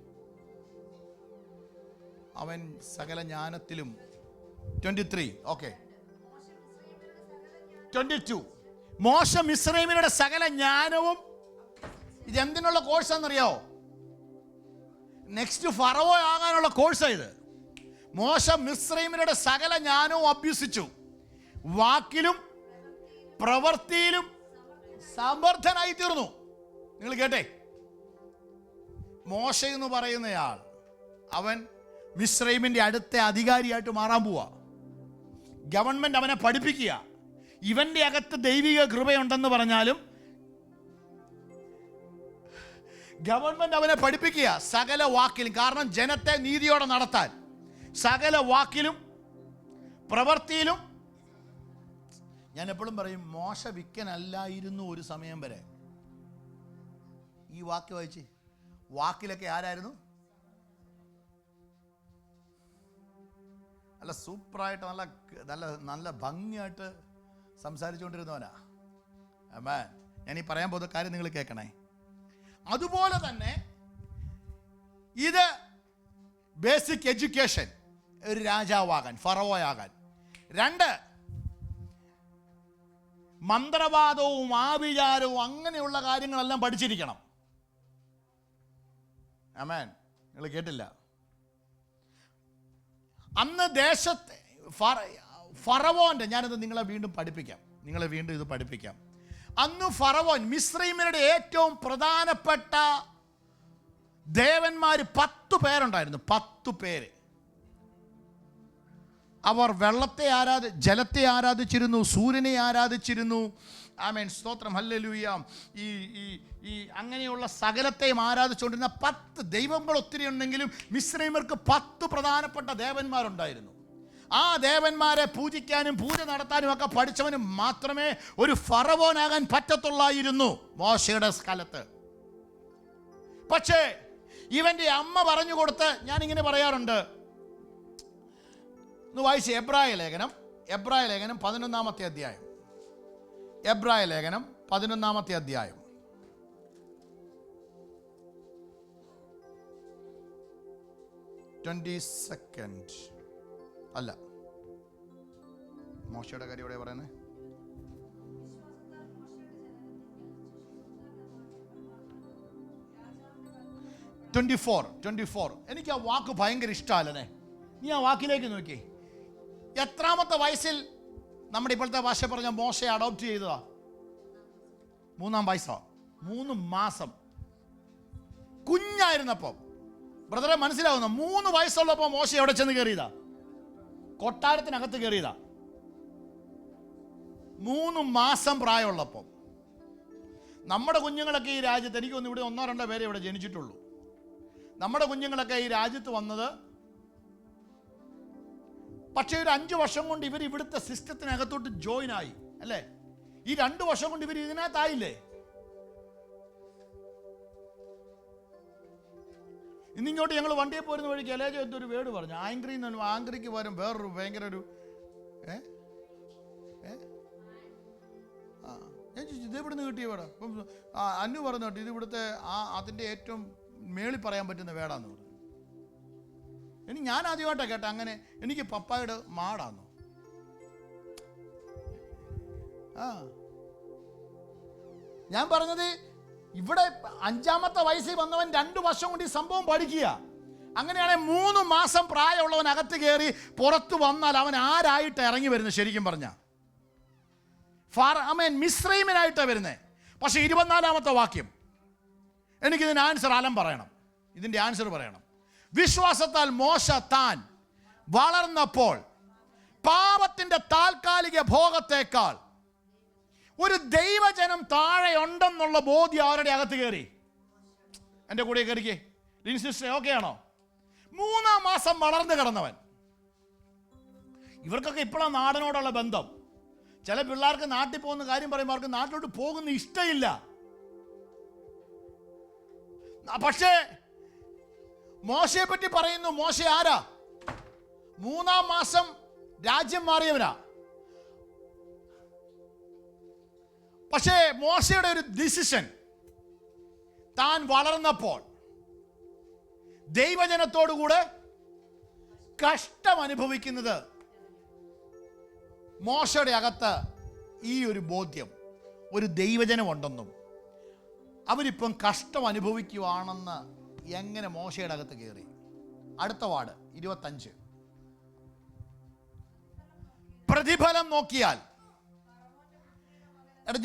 അവൻ സകല ജ്ഞാനത്തിലും 23 ഓക്കെ 22 മോശ മിസ്രൈമിയുടെ സകല ജ്ഞാനവും. ഇതെന്തിനുള്ള കോഴ്സാണെന്നറിയോ? നെക്സ്റ്റ് ഫറവോ ആകാനുള്ള കോഴ്സാണ് ഇത്. മോശ മിസ്രൈമിയുടെ സകല ജ്ഞാനവും അഭ്യസിച്ചു, വാക്കിലും പ്രവൃത്തിയിലും സമർത്ഥനായി തീർന്നു. നിങ്ങൾ കേട്ടെ, മോശ എന്ന് പറയുന്നയാൾ അവൻ മിസ്രൈമിന്റെ അടുത്ത അധികാരിയായിട്ട് മാറാൻ പോവാ. ഗവൺമെന്റ് അവനെ പഠിപ്പിക്കുക. ഇവന്റെ അകത്ത് ദൈവിക കൃപയുണ്ടെന്ന് പറഞ്ഞാലും ഗവൺമെന്റ് അവനെ പഠിപ്പിക്കുക സകല വാക്കിലും. കാരണം ജനത്തെ നീതിയോടെ നടത്താൻ സകല വാക്കിലും പ്രവൃത്തിയിലും. ഞാൻ എപ്പോഴും പറയും, മോശ വിക്കനല്ലായിരുന്നു ഒരു സമയം വരെ. ഈ വാക്ക് വായിച്ച്, വാക്കിലൊക്കെ ആരായിരുന്നു? നല്ല സൂപ്പറായിട്ട് നല്ല നല്ല നല്ല ഭംഗിയായിട്ട് സംസാരിച്ചുകൊണ്ടിരുന്നവനാ. ആമേൻ. ഞാൻ ഈ പറയാൻ പോകുന്ന കാര്യം നിങ്ങൾ കേൾക്കണേ. അതുപോലെ തന്നെ ഇത് ബേസിക് എഡ്യൂക്കേഷൻ, ഒരു രാജാവാകാൻ, ഫറവോയാകാൻ. 2, മന്ത്രവാദവും ആഭിചാരവും അങ്ങനെയുള്ള കാര്യങ്ങളെല്ലാം പഠിച്ചിരിക്കണം. ആമേൻ. നിങ്ങൾ കേട്ടില്ല? അന്ന് ദേശത്തെ ഫറവോന്റെ, ഞാനിത് നിങ്ങളെ വീണ്ടും പഠിപ്പിക്കാം. അന്ന് ഫറവോൻ, മിസ്രൈമ്യരുടെ ഏറ്റവും പ്രധാനപ്പെട്ട ദേവന്മാർ 10 പേരുണ്ടായിരുന്നു. 10 പേര്. അവർ ജലത്തെ ആരാധിച്ചിരുന്നു, സൂര്യനെ ആരാധിച്ചിരുന്നു. ആമേൻ, സ്തോത്രം, ഹല്ലേലൂയ. ഈ അങ്ങനെയുള്ള സകലത്തെയും ആരാധിച്ചുകൊണ്ടിരുന്ന 10 ദൈവങ്ങൾ ഒത്തിരി ഉണ്ടെങ്കിലും മിസ്രൈമ്യർക്ക് 10 പ്രധാനപ്പെട്ട ദേവന്മാരുണ്ടായിരുന്നു. ആ ദേവന്മാരെ പൂജിക്കാനും പൂജ നടത്താനും ഒക്കെ പഠിച്ചവനും മാത്രമേ ഒരു ഫറവോനാകാൻ പറ്റത്തുള്ളായിരുന്നു മോശയുടെ കാലത്ത്. പക്ഷേ ഇവൻ്റെ അമ്മ പറഞ്ഞു കൊടുത്ത്, ഞാനിങ്ങനെ പറയാറുണ്ട്, ഒന്ന് വായിച്ച് എബ്രായ ലേഖനം 11-ാമത്തെ അധ്യായം. എബ്രായ ലേഖനം 11-ാമത്തെ അധ്യായം. അല്ല, മോശയുടെ കാര്യം ഇവിടെ പറയുന്നത്. 24. എനിക്ക് ആ വാക്ക് ഭയങ്കര ഇഷ്ടമല്ലേ. നീ ആ വാക്കിലേക്ക് നോക്കി. എത്രാമത്തെ വയസ്സിൽ നമ്മുടെ ഇപ്പോഴത്തെ ഭാഷ പറഞ്ഞ മോശയെ അഡോപ്റ്റ് ചെയ്തതാ? 3-ാം വയസ്സോ? 3 മാസം കുഞ്ഞായിരുന്നപ്പോൾ. ബ്രദറെ മനസ്സിലാവുന്ന, 3 വയസ്സുള്ളപ്പോൾ മോശ എവിടെ ചെന്ന് കയറിയതാ? കൊട്ടാരത്തിനകത്ത് കയറിയതാ. 3 മാസം പ്രായമുള്ളപ്പോൾ. നമ്മുടെ കുഞ്ഞുങ്ങളൊക്കെ ഈ രാജ്യത്ത്, എനിക്കൊന്ന് ഇവിടെ 1-2 പേരെ ഇവിടെ ജനിച്ചിട്ടുള്ളൂ. നമ്മുടെ കുഞ്ഞുങ്ങളൊക്കെ ഈ രാജ്യത്ത് വന്നത്, പക്ഷേ ഒരു 5 വർഷം കൊണ്ട് ഇവർ ഇവിടുത്തെ സിസ്റ്റത്തിനകത്തോട്ട് ജോയിൻ ആയി അല്ലേ? ഈ 2 വർഷം കൊണ്ട് ഇവർ ഇതിനകത്തായില്ലേ? ഇന്നിങ്ങോട്ട് ഞങ്ങൾ വണ്ടിയെ പോരുന്ന വഴിക്ക് എലേജ എന്തൊരു വേർഡ് പറഞ്ഞു, ആംഗ്രിക്ക് വരും വേറൊരു ഭയങ്കര ഒരു ഞാൻ ചോദിച്ചു, ഇത് എവിടെ നിന്ന് കിട്ടിയ വേടാ? അപ്പം അന്നു പറഞ്ഞു കേട്ടോ, ഇത് ഇവിടുത്തെ അതിൻ്റെ ഏറ്റവും മേളിൽ പറയാൻ പറ്റുന്ന വേടാന്ന് പറഞ്ഞു. ഞാൻ ആദ്യമായിട്ടാണ് കേട്ടോ അങ്ങനെ. എനിക്ക് പപ്പായുടെ മാടാന്നു. ഞാൻ പറഞ്ഞത്, ഇവിടെ 5-ാമത്തെ വയസ്സിൽ വന്നവൻ 2 വർഷം കൊണ്ട് ഈ സംഭവം പഠിക്കുക. അങ്ങനെയാണെങ്കിൽ 3 മാസം പ്രായമുള്ളവൻ അകത്ത് കയറി പുറത്തു വന്നാൽ അവൻ ആരായിട്ട് ഇറങ്ങി വരുന്നത്? ശരിക്കും പറഞ്ഞ മിസ്രൈമിനായിട്ടാണ് വരുന്നത്. പക്ഷെ 24-ാമത്തെ വാക്യം, എനിക്കിതിന് ആൻസർ പറയണം. ഇതിൻ്റെ ആൻസർ പറയണം. വിശ്വാസത്താൽ മോശ താൻ വളർന്നപ്പോൾ പാപത്തിൻ്റെ താൽക്കാലിക ഭോഗത്തേക്കാൾ ഒരു ദൈവജനം താഴെ ഉണ്ടെന്നുള്ള ബോധ്യം അവരുടെ അകത്ത് കയറി. എൻ്റെ കൂടെ കയറിക്കേ ലിൻസിസ്റ്റർ, ഓക്കെ ആണോ? 3-ാം മാസം വളർന്നു കിടന്നവൻ. ഇവർക്കൊക്കെ ഇപ്പോഴാണ് നാടിനോടുള്ള ബന്ധം. ചില പിള്ളേർക്ക് നാട്ടിൽ പോകുന്ന കാര്യം പറയുമ്പോൾ അവർക്ക് നാട്ടിലോട്ട് പോകുന്ന ഇഷ്ടമില്ല. പക്ഷേ മോശയെ പറ്റി പറയുന്നു, മോശ ആരാ? 3-ാം മാസം രാജ്യം മാറിയവനാ. പക്ഷേ മോശയുടെ ഒരു ഡിസിഷൻ, താൻ വളർന്നപ്പോൾ ദൈവജനത്തോടുകൂടെ കഷ്ടം അനുഭവിക്കുന്നത്, മോശയുടെ അകത്ത് ഈ ഒരു ബോധ്യം, ഒരു ദൈവജനമുണ്ടെന്നും അവരിപ്പം കഷ്ടം അനുഭവിക്കുവാണെന്ന് എങ്ങനെ മോശയുടെ അകത്ത് കയറി? അടുത്ത വാർഡ് 25. പ്രതിഫലം നോക്കിയാൽ,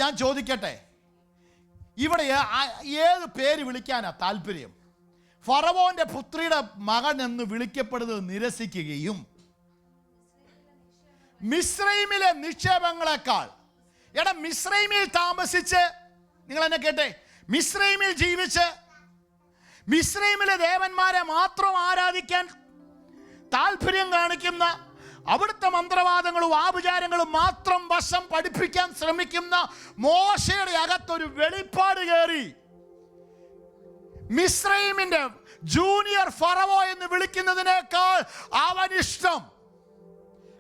ഞാൻ ചോദിക്കട്ടെ, ഇവിടെ ഏത് പേര് വിളിക്കാനാ താല്പര്യം? ഫറവോന്റെ പുത്രിയുടെ മകൻ എന്ന് വിളിക്കപ്പെടുന്നത് നിരസിക്കുകയും മിസ്രൈമിലെ നിക്ഷേപങ്ങളെക്കാൾ, മിസ്രൈമിൽ താമസിച്ച്, നിങ്ങൾ എന്നെ കേട്ടെ, മിസ്രൈമിൽ ജീവിച്ച് മിസ്രൈമിലെ ദേവന്മാരെ മാത്രം ആരാധിക്കാൻ താല്പര്യം കാണിക്കുന്ന, അവിടുത്തെ മന്ത്രവാദങ്ങളും ആഭിചാരങ്ങളും മാത്രം വശം പഠിപ്പിക്കാൻ ശ്രമിക്കുന്ന മോശയുടെ അകത്തൊരു വെളിപ്പാട് കയറി. മിസ്രൈമിന്റെ ജൂനിയർ ഫറവോ എന്ന് വിളിക്കുന്നതിനേക്കാൾ അവനിഷ്ടം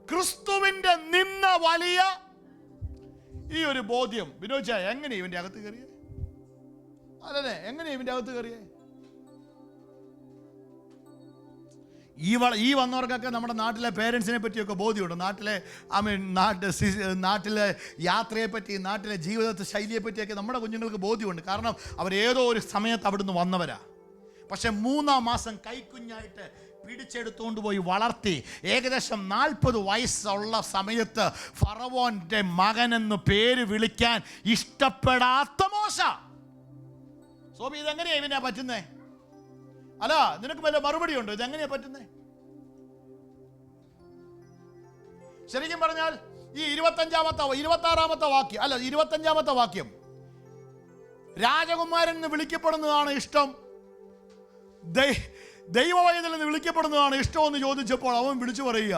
ക്രിസ്തുവിന്റെ നിന്ന വലിയ ഈ ഒരു ബോധ്യം. വിനോദ എങ്ങനെ ഇവന്റെ അകത്ത് കയറിയ? അല്ലേ? എങ്ങനെയാ ഇവൻ്റെ അകത്ത് കയറിയേ? ഈ വന്നവർക്കൊക്കെ നമ്മുടെ നാട്ടിലെ പേരൻസിനെ പറ്റിയൊക്കെ ബോധ്യമുണ്ട്. നാട്ടിലെ യാത്രയെ പറ്റി, നാട്ടിലെ ജീവിത ശൈലിയെ പറ്റിയൊക്കെ നമ്മുടെ കുഞ്ഞുങ്ങൾക്ക് ബോധ്യമുണ്ട്. കാരണം അവരേതോ ഒരു സമയത്ത് അവിടുന്ന് വന്നവരാ. പക്ഷെ 3-ാം മാസം കൈക്കുഞ്ഞായിട്ട് പിടിച്ചെടുത്തുകൊണ്ട് പോയി വളർത്തി ഏകദേശം 40 വയസ്സുള്ള സമയത്ത് ഫറവോന്റെ മകനെന്ന് പേര് വിളിക്കാൻ ഇഷ്ടപ്പെടാത്ത മോശ. സോബി, ഇതെങ്ങനെയാ ഇവനാ പറ്റുന്നേ? അല്ല, നിനക്ക് വല്ല മറുപടി ഉണ്ടോ? ഇതെങ്ങനെയാ പറ്റുന്നേ? ശരിക്കും പറഞ്ഞാൽ ഈ 26-ാമത്തെ വാക്യം, അല്ല 25-ാമത്തെ വാക്യം, രാജകുമാരൻ എന്ന് വിളിക്കപ്പെടുന്നതാണ് ഇഷ്ടം, ദൈവവൈതൽ എന്ന് വിളിക്കപ്പെടുന്നതാണ് ഇഷ്ടമെന്ന് ചോദിച്ചപ്പോൾ അവൻ വിളിച്ചു പറയുക,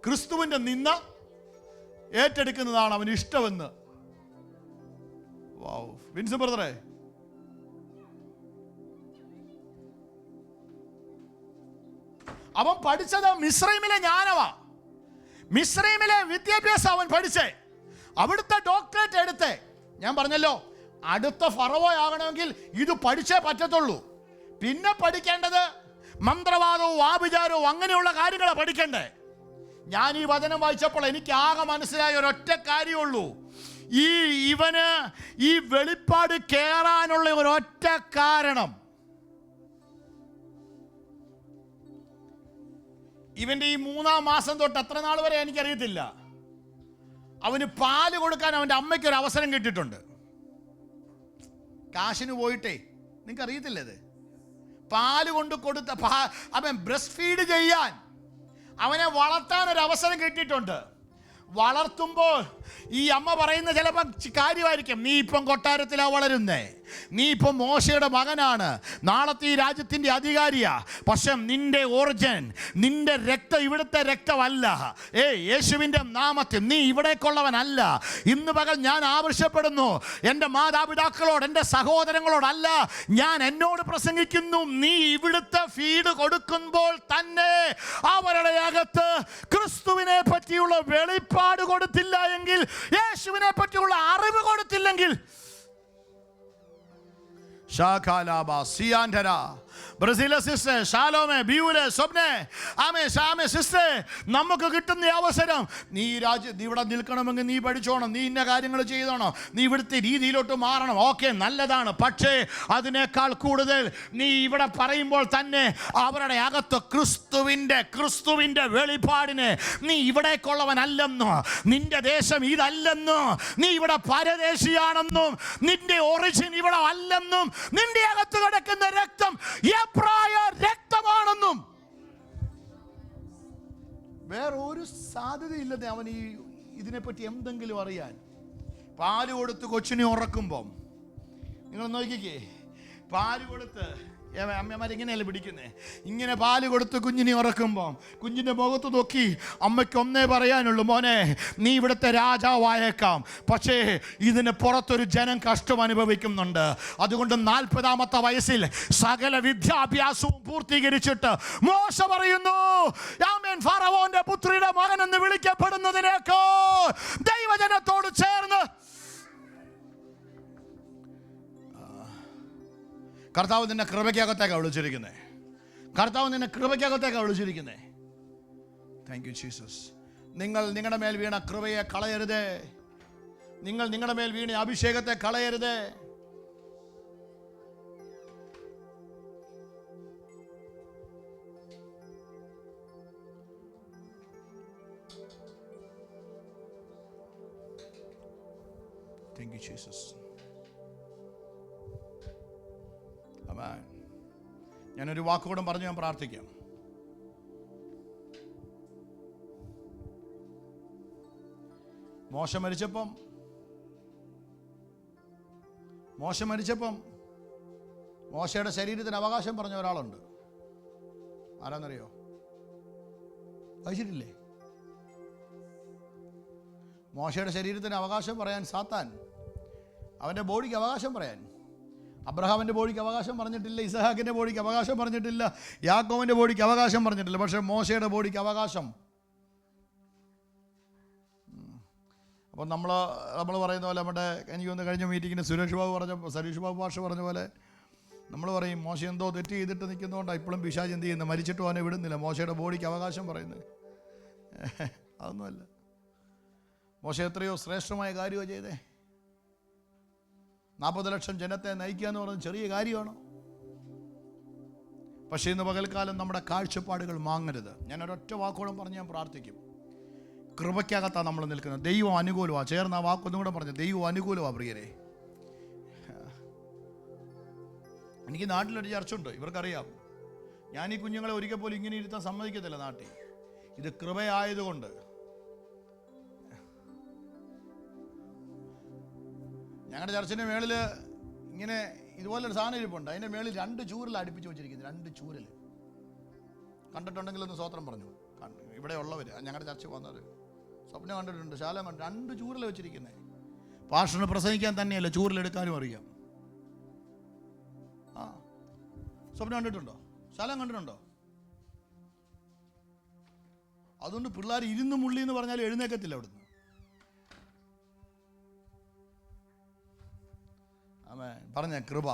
ക്രിസ്തുവിന്റെ നിന്ന ഏറ്റെടുക്കുന്നതാണ് അവന് ഇഷ്ടമെന്ന്. വൗ, വിൻസൻ ബ്രദറെ, അവൻ പഠിച്ചത് മിസ്രൈമിലെ ജ്ഞാനമാ, മിസ്രൈമിലെ വിദ്യാഭ്യാസം അവൻ പഠിച്ചേ, അവിടുത്തെ ഡോക്ടറേറ്റ് എടുത്തേ. ഞാൻ പറഞ്ഞല്ലോ, അടുത്ത ഫറവോ ആകണമെങ്കിൽ ഇത് പഠിച്ചേ പറ്റത്തുള്ളൂ. പിന്നെ പഠിക്കേണ്ടത് മന്ത്രവാദവും ആഭിചാരവും അങ്ങനെയുള്ള കാര്യങ്ങളാണ് പഠിക്കണ്ടേ. ഞാൻ ഈ വചനം വായിച്ചപ്പോൾ എനിക്ക് ആകെ മനസ്സിലായ ഒരൊറ്റ കാര്യമുള്ളൂ. ഇവന് ഈ വെളിപ്പാട് കേറാനുള്ള ഒരൊറ്റ കാരണം, ഇവന്റെ ഈ 3-ാം മാസം തൊട്ട് എത്ര നാൾ വരെ എനിക്കറിയത്തില്ല, അവന് പാല് കൊടുക്കാൻ അവൻ്റെ അമ്മയ്ക്ക് ഒരു അവസരം കിട്ടിയിട്ടുണ്ട്. കാശിന് പോയിട്ടേ, നിങ്ങൾക്ക് അറിയത്തില്ല ഇത്, പാല് കൊണ്ട് കൊടുത്ത അവൻ ബ്രസ്റ്റ് ഫീഡ് ചെയ്യാൻ, അവനെ വളർത്താൻ ഒരു അവസരം കിട്ടിയിട്ടുണ്ട്. വളർത്തുമ്പോൾ ഈ അമ്മ പറയുന്ന ചിലപ്പോൾ കാര്യമായിരിക്കും, നീ ഇപ്പം കൊട്ടാരത്തിലാ വളരുന്നേ, നീ ഇപ്പം മോശയുടെ മകനാണ്, നാളത്തെ ഈ രാജ്യത്തിൻ്റെ അധികാരിയാ, പക്ഷെ നിന്റെ ഓറിജിൻ, നിന്റെ രക്തം ഇവിടുത്തെ രക്തമല്ല, യേശുവിൻ്റെ നാമത്തിൽ നീ ഇവിടേക്കുള്ളവനല്ല. ഇന്ന് പകൽ ഞാൻ ആവശ്യപ്പെടുന്നു, എൻ്റെ മാതാപിതാക്കളോട്, എൻ്റെ സഹോദരങ്ങളോടല്ല, ഞാൻ എന്നോട് പ്രസംഗിക്കുന്നു. നീ ഇവിടുത്തെ ഫീഡ് കൊടുക്കുമ്പോൾ തന്നെ അവരുടെ അകത്ത് ക്രിസ്തുവിനെ പറ്റിയുള്ള വെളിപ്പാട് കൊടുത്തില്ല എങ്കിൽ, യേശുവിനെ പറ്റിയുള്ള അറിവ് കൊടുത്തില്ലെങ്കിൽ, ഷാഖാലാബ സിയാൻഡര ബ്രസീല സിസ്റ്റർ ഷാലോമെ ബിയൂലെ സ്വപ്നെ ആമേ ഷാമെ സിസ്റ്റർ, നമുക്ക് കിട്ടുന്ന അവസരം, നീ ഇവിടെ നിൽക്കണമെങ്കിൽ നീ പഠിച്ചോണം, നീ ഇന്ന കാര്യങ്ങൾ ചെയ്തോണം, നീ ഇവിടുത്തെ രീതിയിലോട്ട് മാറണം. ഓക്കെ, നല്ലതാണ്. പക്ഷേ അതിനേക്കാൾ കൂടുതൽ നീ ഇവിടെ പറയുമ്പോൾ തന്നെ അവരുടെ അകത്ത് ക്രിസ്തുവിൻ്റെ വെളിപ്പാടിനെ, നീ ഇവിടേക്കുള്ളവനല്ലെന്നോ, നിന്റെ ദേശം ഇതല്ലെന്നോ, നീ ഇവിടെ പരദേശിയാണെന്നും, നിന്റെ ഒറിജിൻ ഇവിടെ അല്ലെന്നും, നിന്റെ അകത്ത് കിടക്കുന്ന രക്തം രക്തമാണെന്നും, വേറെ ഒരു സാധ്യതയില്ലെന്ന് അവൻ ഇതിനെപ്പറ്റി എന്തെങ്കിലും അറിയാൻ. പാല് കൊടുത്ത് കൊച്ചിനെ ഉറക്കുമ്പം നിങ്ങൾ നോക്കിക്കേ, പാല് കൊടുത്ത് അമ്മമാരിങ്ങനെയല്ലേ പിടിക്കുന്നേ, ഇങ്ങനെ പാല് കൊടുത്ത് കുഞ്ഞിനെ ഉറക്കുമ്പം കുഞ്ഞിൻ്റെ മുഖത്ത് നോക്കി അമ്മയ്ക്ക് ഒന്നേ പറയാനുള്ളൂ, മോനെ നീ ഇവിടുത്തെ രാജാവായേക്കാം, പക്ഷേ ഇതിന് പുറത്തൊരു ജനം കഷ്ടം അനുഭവിക്കുന്നുണ്ട്. അതുകൊണ്ട് 40-ാമത്തെ വയസ്സിൽ സകല വിദ്യാഭ്യാസവും പൂർത്തീകരിച്ചിട്ട് മോശ പറയുന്നു, ആമേൻ, ഫറവോന്റെ പുത്രിയുടെ മകൻ എന്ന് വിളിക്കപ്പെടുന്നതിനേക്കോ ദൈവജനത്തോട് ചേർന്ന് കർത്താവ് നിന്നെ കൃപയ്ക്കകത്തേക്കാണ് വിളിച്ചിരിക്കുന്നത്. കർത്താവ് നിന്നെ കൃപയ്ക്കകത്തേക്കാണ് വിളിച്ചിരിക്കുന്നത്. Thank you Jesus. നിങ്ങൾ നിങ്ങളുടെ മേൽ വീണ കൃപയെ കളയരുതേ. നിങ്ങൾ നിങ്ങളുടെ മേൽ വീണ അഭിഷേകത്തെ കളയരുതേ. Thank you Jesus. ഞാനൊരു വാക്കുകൂടെ പറഞ്ഞ് ഞാൻ പ്രാർത്ഥിക്കാം. മോശ മരിച്ചപ്പം മോശയുടെ ശരീരത്തിന് അവകാശം പറഞ്ഞ ഒരാളുണ്ട്. ആരാന്നറിയോ? വായിച്ചിട്ടില്ലേ? മോശയുടെ ശരീരത്തിന് അവകാശം പറയാൻ സാത്താൻ, അവൻ്റെ ബോഡിക്ക് അവകാശം പറയാൻ. അബ്രഹാമിൻ്റെ ബോഡിക്ക് അവകാശം പറഞ്ഞിട്ടില്ല, ഇസഹാക്കിൻ്റെ ബോഡിക്ക് അവകാശം പറഞ്ഞിട്ടില്ല, യാക്കോബിൻ്റെ ബോഡിക്ക് അവകാശം പറഞ്ഞിട്ടില്ല. പക്ഷേ മോശയുടെ ബോഡിക്ക് അവകാശം. അപ്പം നമ്മൾ പറയുന്ന പോലെ നമ്മുടെ എനിക്ക് ഒന്ന് കഴിഞ്ഞ മീറ്റിങ്ങിന് സരീഷ് ബാബു ഭാഷ പറഞ്ഞ പോലെ നമ്മൾ പറയും മോശ എന്തോ തെറ്റ് ചെയ്തിട്ട് നിൽക്കുന്നതുകൊണ്ടാണ് ഇപ്പോഴും പിശാച് എന്ത് ചെയ്യുന്നത്, മരിച്ചിട്ട് അവനെ വിടുന്നില്ല. മോശയുടെ ബോഡിക്ക് അവകാശം പറയുന്നത് അതൊന്നുമല്ല. മോശ എത്രയോ ശ്രേഷ്ഠമായ കാര്യമാണ് ചെയ്തേ. 40 ലക്ഷം ജനത്തെ നയിക്കുക എന്ന് പറയുന്നത് ചെറിയ കാര്യമാണോ? പക്ഷേ ഇന്ന് പകൽക്കാലം നമ്മുടെ കാഴ്ചപ്പാടുകൾ മാങ്ങരുത്. ഞാൻ ഒരൊറ്റ വാക്കോളം പറഞ്ഞ് ഞാൻ പ്രാർത്ഥിക്കും. കൃപയ്ക്കകത്താണ് നമ്മൾ നിൽക്കുന്നത്. ദൈവം അനുകൂലമാണ്. ചേർന്ന് ആ വാക്കൊന്നും കൂടെ പറഞ്ഞു, ദൈവം അനുകൂലമാണ് പ്രിയരെ. എനിക്ക് നാട്ടിലൊരു ചർച്ചുണ്ട്, ഇവർക്കറിയാം. ഞാൻ ഈ കുഞ്ഞുങ്ങളെ ഒരിക്കൽ പോലും ഇങ്ങനെ ഇരുത്താൻ സമ്മതിക്കത്തില്ല നാട്ടിൽ. ഇത് കൃപയായതുകൊണ്ട്. ഞങ്ങളുടെ ചർച്ചിൻ്റെ മേളിൽ ഇങ്ങനെ ഇതുപോലൊരു സാധനം ഇരിപ്പുണ്ട്. അതിൻ്റെ മേളിൽ 2 ചൂരൽ അടുപ്പിച്ച് വെച്ചിരിക്കുന്നത്. 2 ചൂരൽ കണ്ടിട്ടുണ്ടെങ്കിൽ ഒന്ന് സ്വത്രം പറഞ്ഞു. ഇവിടെ ഉള്ളവർ, ഞങ്ങളുടെ ചർച്ച വന്നവർ സ്വപ്നം കണ്ടിട്ടുണ്ട്. ശാലം കണ്ടു 2 ചൂരൽ വെച്ചിരിക്കുന്നത്. പാസ്റ്ററിന് പ്രസംഗിക്കാൻ തന്നെയല്ല, ചൂരലെടുക്കാനും അറിയാം. ആ സ്വപ്നം കണ്ടിട്ടുണ്ടോ? ശാലം കണ്ടിട്ടുണ്ടോ? അതുകൊണ്ട് പിള്ളേർ ഇരുന്ന് മുള്ളി എന്ന് പറഞ്ഞാൽ എഴുന്നേക്കത്തില്ല അവിടുന്ന്. പറഞ്ഞ കൃപ.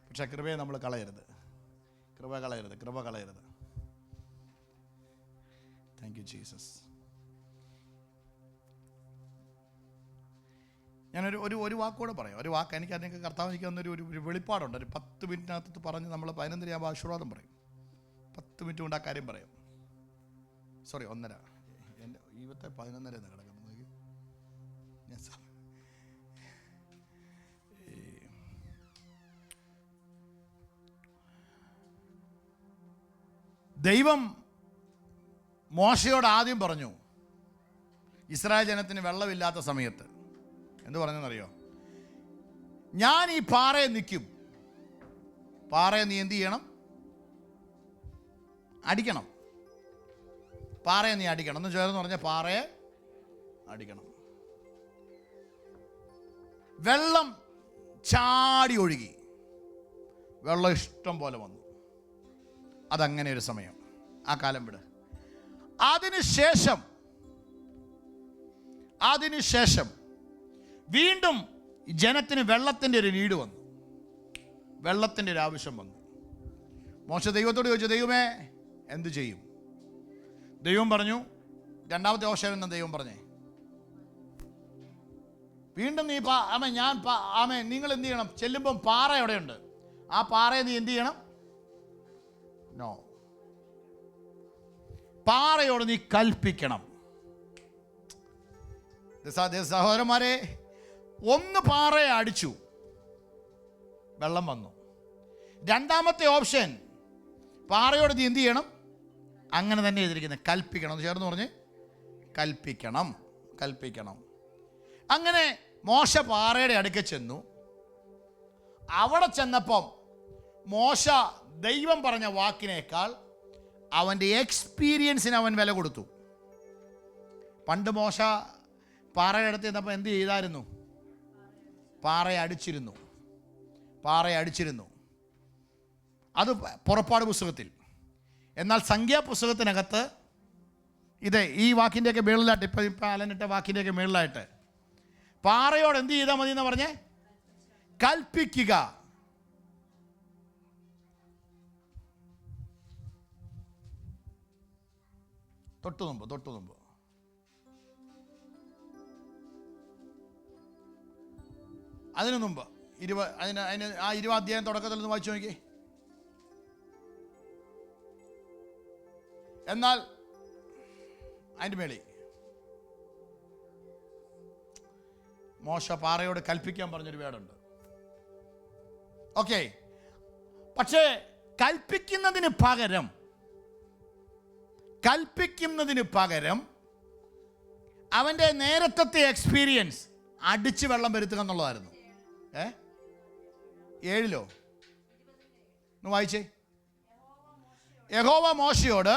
പക്ഷെ കൃപയെ നമ്മൾ കളയരുത്. കൃപ കളയരുത്. Thank you Jesus. ഞാനൊരു ഒരു വാക്കുകൂടെ പറയാം. ഒരു വാക്ക് എനിക്ക് അതിനൊക്കെ കർത്താവ് എനിക്ക് തന്നൊരു ഒരു വെളിപ്പാടുണ്ട്. ഒരു 10 മിനിറ്റിനകത്ത് പറഞ്ഞ് നമ്മൾ 11 ആകുമ്പോൾ ആശീർവാദം പറയും. 10 മിനിറ്റ് കൊണ്ട് ആ കാര്യം പറയും. സോറി 1:30. എൻ്റെ ഇവത്തെ 11:30 കിടക്കുന്നത്. ഞാൻ ദൈവം മോശയോട് ആദ്യം പറഞ്ഞു, ഇസ്രായേൽ ജനത്തിന് വെള്ളമില്ലാത്ത സമയത്ത് എന്ത് പറഞ്ഞെന്നറിയോ? ഞാൻ ഈ പാറയെ നിൽക്കും. പാറയെ നീ എന്ത് ചെയ്യണം? അടിക്കണം. പാറയെ നീ അടിക്കണം എന്ന് ചേർന്ന് പറഞ്ഞാൽ പാറയെ അടിക്കണം. വെള്ളം ചാടി ഒഴുകി, വെള്ളം ഇഷ്ടം പോലെ വന്നു. അതങ്ങനെ ഒരു സമയം, ആ കാലം വിട്. അതിനുശേഷം വീണ്ടും ജനത്തിന് വെള്ളത്തിൻ്റെ ഒരു നീഡ് വന്നു. വെള്ളത്തിൻ്റെ ഒരു ആവശ്യം വന്നു. മോശ ദൈവത്തോട് ചോദിച്ചു, ദൈവമേ എന്തു ചെയ്യും? ദൈവം പറഞ്ഞു, 2-ാമത്തെ ഓശയം എന്ന ദൈവം പറഞ്ഞേ, വീണ്ടും നീ നിങ്ങൾ എന്ത് ചെയ്യണം? ചെല്ലുമ്പം പാറ എവിടെയുണ്ട്, ആ പാറയെ നീ എന്ത് ചെയ്യണം? നോ, പാറയോട് നീ കൽപ്പിക്കണം. സഹോദരന്മാരെ, ഒന്ന് പാറയെ അടിച്ചു, വെള്ളം വന്നു. 2-ാമത്തെ ഓപ്ഷൻ, പാറയോട് നീ എന്ത് ചെയ്യണം? അങ്ങനെ തന്നെ ചെയ്തിരിക്കുന്നത്, കൽപ്പിക്കണം. എന്ന് ചേർന്ന് പറഞ്ഞ് കൽപ്പിക്കണം. അങ്ങനെ മോശ പാറയുടെ അടുക്ക ചെന്നു. അവിടെ ചെന്നപ്പം മോശ ദൈവം പറഞ്ഞ വാക്കിനേക്കാൾ അവൻ്റെ എക്സ്പീരിയൻസിന് അവൻ വില കൊടുത്തു. പണ്ട് മോശ പാറയുടെ അടുത്ത് ചെന്നപ്പോൾ എന്ത് ചെയ്തായിരുന്നു? പാറയെ അടിച്ചിരുന്നു. അത് പുറപ്പാട് പുസ്തകത്തിൽ. എന്നാൽ സംഖ്യാപുസ്തകത്തിനകത്ത് ഇത് ഈ വാക്കിൻ്റെയൊക്കെ മേളിലായിട്ട്, ഇപ്പം അലനിട്ട വാക്കിൻ്റെയൊക്കെ മേളിലായിട്ട് പാറയോട് എന്ത് ചെയ്താൽ മതി എന്ന് പറഞ്ഞേ? കൽപ്പിക്കുക. തൊട്ടു മുമ്പ് അതിനു മുമ്പ് 20 അധ്യായം തുടക്കത്തിൽ നിന്ന് വായിച്ചു നോക്കി. എന്നാൽ അതിൻ്റെ മേളിൽ മോശ പാറയോട് കൽപ്പിക്കാൻ പറഞ്ഞൊരു വേടുണ്ട്. ഓക്കെ, പക്ഷേ കൽപ്പിക്കുന്നതിന് പകരം അവൻ്റെ നേരത്തെ എക്സ്പീരിയൻസ് അടിച്ച് വെള്ളം വരുത്തുക എന്നുള്ളതായിരുന്നു. 7 ഒന്ന് വായിച്ചേ. യഹോവ മോശയോട്,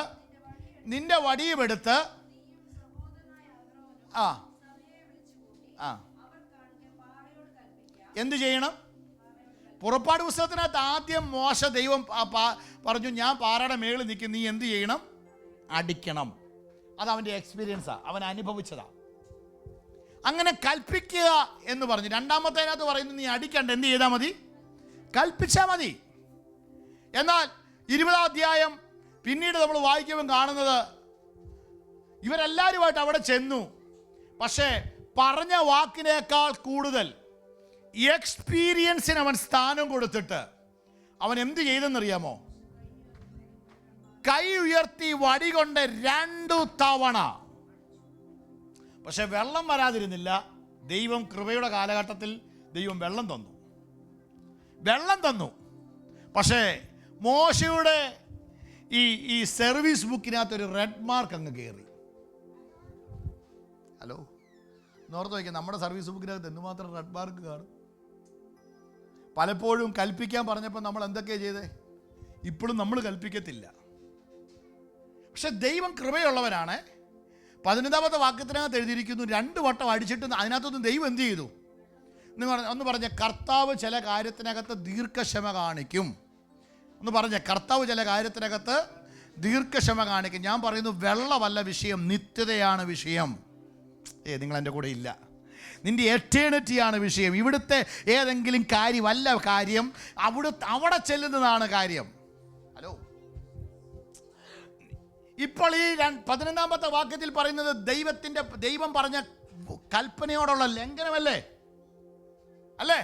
നിന്റെ വടിയുമെടുത്ത് എന്തു ചെയ്യണം? പുറപ്പാട് പുസ്തകത്തിനകത്ത് ആദ്യം മോശ ദൈവം പറഞ്ഞു, ഞാൻ പാറയുടെ മേളിൽ നിൽക്കും, നീ എന്ത് ചെയ്യണം? അടിക്കണം. അത് അവൻ്റെ എക്സ്പീരിയൻസാണ്, അവൻ അനുഭവിച്ചതാ. അങ്ങനെ കൽപ്പിക്കുക എന്ന് പറഞ്ഞു. രണ്ടാമത്തേനകത്ത് പറയുന്നത് നീ അടിക്കണ്ട, എന്ത് ചെയ്താൽ മതി? കൽപ്പിച്ചാൽ മതി. എന്നാൽ 20-ാം അധ്യായം പിന്നീട് നമ്മൾ വായിക്കുമ്പോൾ കാണുന്നത് ഇവരെല്ലാവരുമായിട്ട് അവിടെ ചെന്നു. പക്ഷേ പറഞ്ഞ വാക്കിനേക്കാൾ കൂടുതൽ എക്സ്പീരിയൻസിന് അവൻ സ്ഥാനം കൊടുത്തിട്ട് അവൻ എന്ത് ചെയ്തെന്നറിയാമോ? കൈ ഉയർത്തി വടി കൊണ്ട് 2 തവണ. പക്ഷെ വെള്ളം വരാതിരുന്നില്ല. ദൈവം കൃപയുടെ കാലഘട്ടത്തിൽ ദൈവം വെള്ളം തന്നു. പക്ഷേ മോശയുടെ ഈ സർവീസ് ബുക്കിനകത്തൊരു റെഡ് മാർക്ക് അങ്ങ് കയറി. ഹലോ, നോർത്ത് വയ്ക്കാം, നമ്മുടെ സർവീസ് ബുക്കിനകത്ത് എന്തുമാത്രം റെഡ് മാർക്ക് കാണും. പലപ്പോഴും കൽപ്പിക്കാൻ പറഞ്ഞപ്പോൾ നമ്മൾ എന്തൊക്കെയാണ് ചെയ്തേ? ഇപ്പോഴും നമ്മൾ കൽപ്പിക്കത്തില്ല. പക്ഷെ ദൈവം കൃപയുള്ളവനാണ്. 15-ാമത്തെ വാക്യത്തിനകത്ത് എഴുതിയിരിക്കുന്നു, 2 വട്ടം അടിച്ചിട്ട് അതിനകത്തൊന്നും ദൈവം എന്ത് ചെയ്തു? ഒന്ന് പറഞ്ഞ കർത്താവ് ചില കാര്യത്തിനകത്ത് ദീർഘക്ഷമ കാണിക്കും. ഒന്ന് പറഞ്ഞ കർത്താവ് ചില കാര്യത്തിനകത്ത് ദീർഘക്ഷമ കാണിക്കും. ഞാൻ പറയുന്നു, വെള്ളമല്ല വിഷയം, നിത്യതയാണ് വിഷയം. നിങ്ങൾ എൻ്റെ കൂടെ ഇല്ല. നിൻ്റെ എറ്റേണിറ്റിയാണ് വിഷയം. ഇവിടുത്തെ ഏതെങ്കിലും കാര്യമല്ല കാര്യം, അവിടെ ചെല്ലുന്നതാണ് കാര്യം. ഹലോ, ഇപ്പോൾ ഈ 11-ാമത്തെ വാക്യത്തിൽ പറയുന്നത് ദൈവം പറഞ്ഞ കൽപ്പനയോടുള്ള ലംഘനമല്ലേ? അല്ലേ?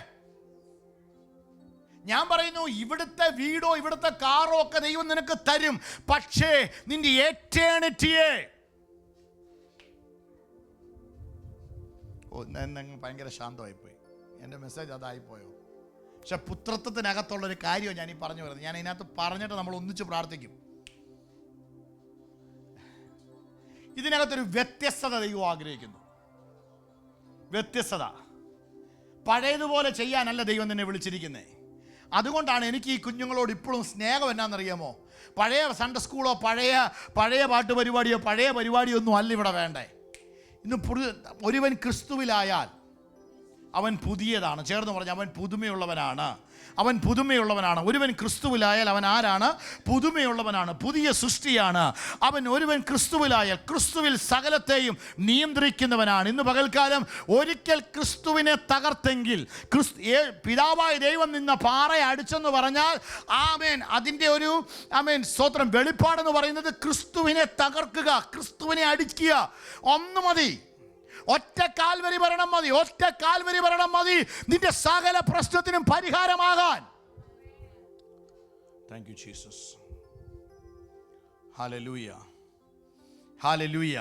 ഞാൻ പറയുന്നു, ഇവിടുത്തെ വീടോ ഇവിടുത്തെ കാറോ ഒക്കെ ദൈവം നിനക്ക് തരും. പക്ഷേ നിന്റെ എറ്റേണിറ്റിയെ ഭയങ്കര ശാന്തമായിപ്പോയി. എൻ്റെ മെസ്സേജ് അതായിപ്പോയോ? പക്ഷെ പുത്രത്വത്തിനകത്തുള്ളൊരു കാര്യമാണ് ഞാൻ ഈ പറഞ്ഞു വരുന്നത്. ഞാൻ ഇതിനകത്ത് പറഞ്ഞിട്ട് നമ്മൾ ഒന്നിച്ച് പ്രാർത്ഥിക്കും. ഇതിനകത്തൊരു വ്യത്യസ്തത ദൈവം ആഗ്രഹിക്കുന്നു. വ്യത്യസ്തത. പഴയതുപോലെ ചെയ്യാനല്ല ദൈവം നിന്നെ വിളിച്ചിരിക്കുന്നത്. അതുകൊണ്ടാണ് എനിക്ക് ഈ കുഞ്ഞുങ്ങളോട് ഇപ്പോഴും സ്നേഹം എന്നാണെന്നറിയാമോ? പഴയ സൺഡേ സ്കൂളോ പഴയ പാട്ട് പരിപാടിയോ പഴയ പരിപാടിയോ ഒന്നും അല്ല ഇവിടെ വേണ്ടേ. ഇന്ന് ഒരുവൻ ക്രിസ്തുവിലായാൽ അവൻ പുതിയതാണ്. ചേർന്ന് പറഞ്ഞ അവൻ പുതുമയുള്ളവനാണ്. ഒരുവൻ ക്രിസ്തുവിലായാൽ അവൻ ആരാണ്? പുതുമയുള്ളവനാണ്, പുതിയ സൃഷ്ടിയാണ് അവൻ. ഒരുവൻ ക്രിസ്തുവിലായാൽ ക്രിസ്തുവിൽ സകലത്തെയും നിയന്ത്രിക്കുന്നവനാണ്. ഇന്ന് പകൽക്കാലം ഒരിക്കൽ ക്രിസ്തുവിനെ തകർത്തെങ്കിൽ, പിതാവായ ദൈവം നിന്ന പാറയെ അടിച്ചെന്ന് പറഞ്ഞാൽ ആമേൻ, അതിൻ്റെ ഒരു സ്തോത്രം വെളിപ്പാടെന്ന് പറയുന്നത് ക്രിസ്തുവിനെ തകർക്കുക, ക്രിസ്തുവിനെ അടിക്കുക. ഒന്ന് മതി, ഒറ്റ കാൽവരി മരണം മതി നിന്റെ സകല പ്രശ്നത്തിനും പരിഹാരമാകാൻ. Thank you Jesus. Hallelujah, hallelujah.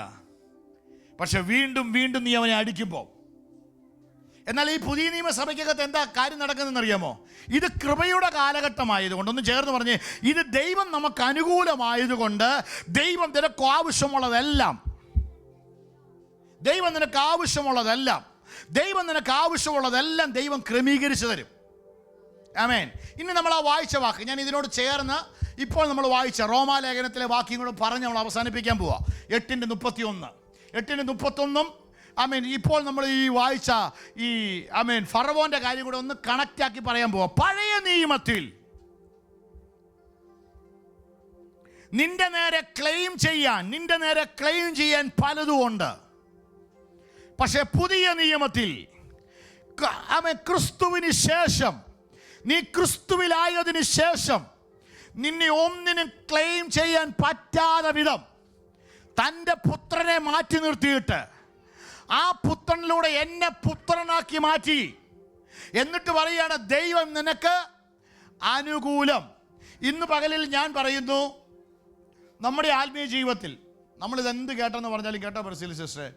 പക്ഷെ വീണ്ടും നീ അവനെ അടിക്കുമ്പോൾ, എന്നാൽ ഈ പുതിയ നിയമസഭയ്ക്കകത്ത് എന്താ കാര്യം നടക്കുന്നതെന്ന് അറിയാമോ? ഇത് കൃപയുടെ കാലഘട്ടമായതുകൊണ്ട്, ഒന്ന് ചേർന്ന് പറഞ്ഞ്, ഇത് ദൈവം നമുക്ക് അനുകൂലമായതുകൊണ്ട് ദൈവം നിനക്ക് ആവശ്യമുള്ളതെല്ലാം ദൈവം ക്രമീകരിച്ചു തരും. ആമേൻ. ഇനി നമ്മൾ ആ വായിച്ച വാക്ക്, ഞാൻ ഇതിനോട് ചേർന്ന് ഇപ്പോൾ നമ്മൾ വായിച്ച റോമാലേഖനത്തിലെ വാക്യം കൂടെ പറഞ്ഞ് നമ്മൾ അവസാനിപ്പിക്കാൻ പോവാ. 8:31 ആമേൻ. ഇപ്പോൾ നമ്മൾ ഈ വായിച്ച ഫറവോന്റെ കാര്യം കൂടെ ഒന്ന് കണക്റ്റ് ആക്കി പറയാൻ പോവാ. പഴയ നിയമത്തിൽ നിന്റെ നേരെ ക്ലെയിം ചെയ്യാൻ പലതും ഉണ്ട്. പക്ഷെ പുതിയ നിയമത്തിൽ ക്രിസ്തുവിന് ശേഷം, നീ ക്രിസ്തുവിലായതിനു ശേഷം നിന്നെ ഒന്നിനും ക്ലെയിം ചെയ്യാൻ പറ്റാതെ വിധം തൻ്റെ പുത്രനെ മാറ്റി നിർത്തിയിട്ട് ആ പുത്രനിലൂടെ എന്നെ പുത്രനാക്കി മാറ്റി. എന്നിട്ട് പറയുകയാണ് ദൈവം നിനക്ക് അനുകൂലം. ഇന്ന് പകലിൽ ഞാൻ പറയുന്നു, നമ്മുടെ ആത്മീയ ജീവിതത്തിൽ നമ്മളിതെന്ത് കേട്ടെന്ന് പറഞ്ഞാലും കേട്ടോ പരിശീലി സിസ്റ്ററെ,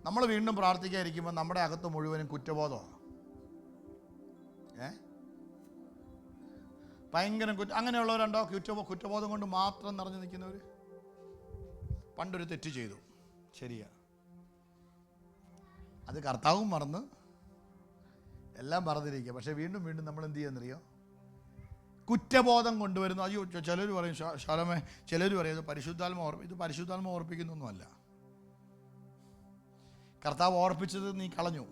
നമ്മൾ വീണ്ടും പ്രാർത്ഥിക്കാതിരിക്കുമ്പോൾ നമ്മുടെ അകത്ത് മുഴുവനും കുറ്റബോധമാണ്. ഭയങ്കര അങ്ങനെയുള്ളവരുണ്ടോ? കുറ്റബോധം കൊണ്ട് മാത്രം നിറഞ്ഞു നിൽക്കുന്നവർ. പണ്ടൊരു തെറ്റ് ചെയ്തു, ശരിയാ, അത് കർത്താവും മറന്ന് എല്ലാം മറന്നിരിക്കുക. പക്ഷേ വീണ്ടും നമ്മൾ എന്ത് ചെയ്യാന്നറിയോ? കുറ്റബോധം കൊണ്ടുവരുന്നു. അയ്യോ, ചിലർ പറയും ശാലമേ, ചിലർ പറയും ഇത് പരിശുദ്ധാത്മ ഓർപ്പിക്കുന്നൊന്നുമല്ല. കർത്താവ് ഓർപ്പിച്ചത് നീ കളഞ്ഞു.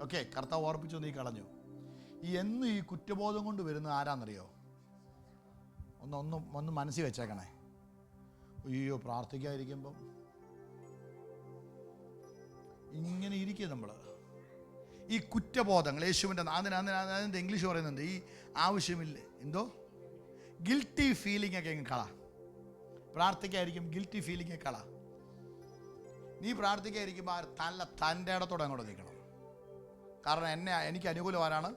ഓക്കെ, കർത്താവ് ഓർപ്പിച്ചത് നീ കളഞ്ഞു. എന്നും ഈ കുറ്റബോധം കൊണ്ട് വരുന്നത് ആരാന്നറിയോ? ഒന്ന് മനസ്സിൽ വെച്ചേക്കണേ. അയ്യോ, പ്രാർത്ഥിക്കാതിരിക്കുമ്പം ഇങ്ങനെ ഇരിക്കുക നമ്മൾ. ഈ കുറ്റബോധങ്ങൾ യേശുവിൻ്റെ അതിൻ്റെ ഇംഗ്ലീഷ് പറയുന്നുണ്ട്, ഈ ആവശ്യമില്ല എന്തോ ഗിൽറ്റി ഫീലിംഗ് ഒക്കെ കള. പ്രാർത്ഥിക്കായിരിക്കും ഗിൽറ്റി ഫീലിംഗ് കള. നീ പ്രാർത്ഥിക്കായിരിക്കുമ്പോൾ നല്ല തൻ്റെ ഇടത്തോടെ അങ്ങോട്ട് നിൽക്കണം. കാരണം എനിക്ക് അനുകൂലം ആരാണ്?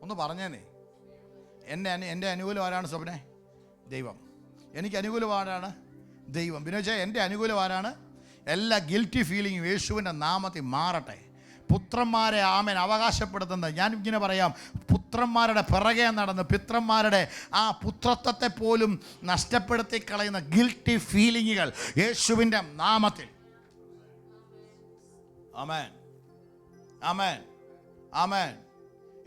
ഒന്ന് പറഞ്ഞേന്നേ. എൻ്റെ അനുകൂലം ആരാണ്? സ്വപ്നെ ദൈവം. എനിക്ക് അനുകൂലം ആരാണ്? ദൈവം. പിന്നെ വെച്ചാൽ എൻ്റെ അനുകൂലം ആരാണ്? എല്ലാ ഗിൽറ്റി ഫീലിങ്ങും യേശുവിൻ്റെ നാമത്തിൽ മാറട്ടെ. പുത്രന്മാരെ ആമേൻ അവകാശപ്പെടുത്തുന്നത്, ഞാൻ ഇങ്ങനെ പറയാം, പുത്രന്മാരുടെ പിറകെ നടന്ന് പിത്രന്മാരുടെ ആ പുത്രത്വത്തെ പോലും നഷ്ടപ്പെടുത്തി കളയുന്ന ഗിൽറ്റി ഫീലിങ്ങുകൾ യേശുവിൻ്റെ നാമത്തിൽ. ആമേൻ, ആമേൻ, ആമേൻ.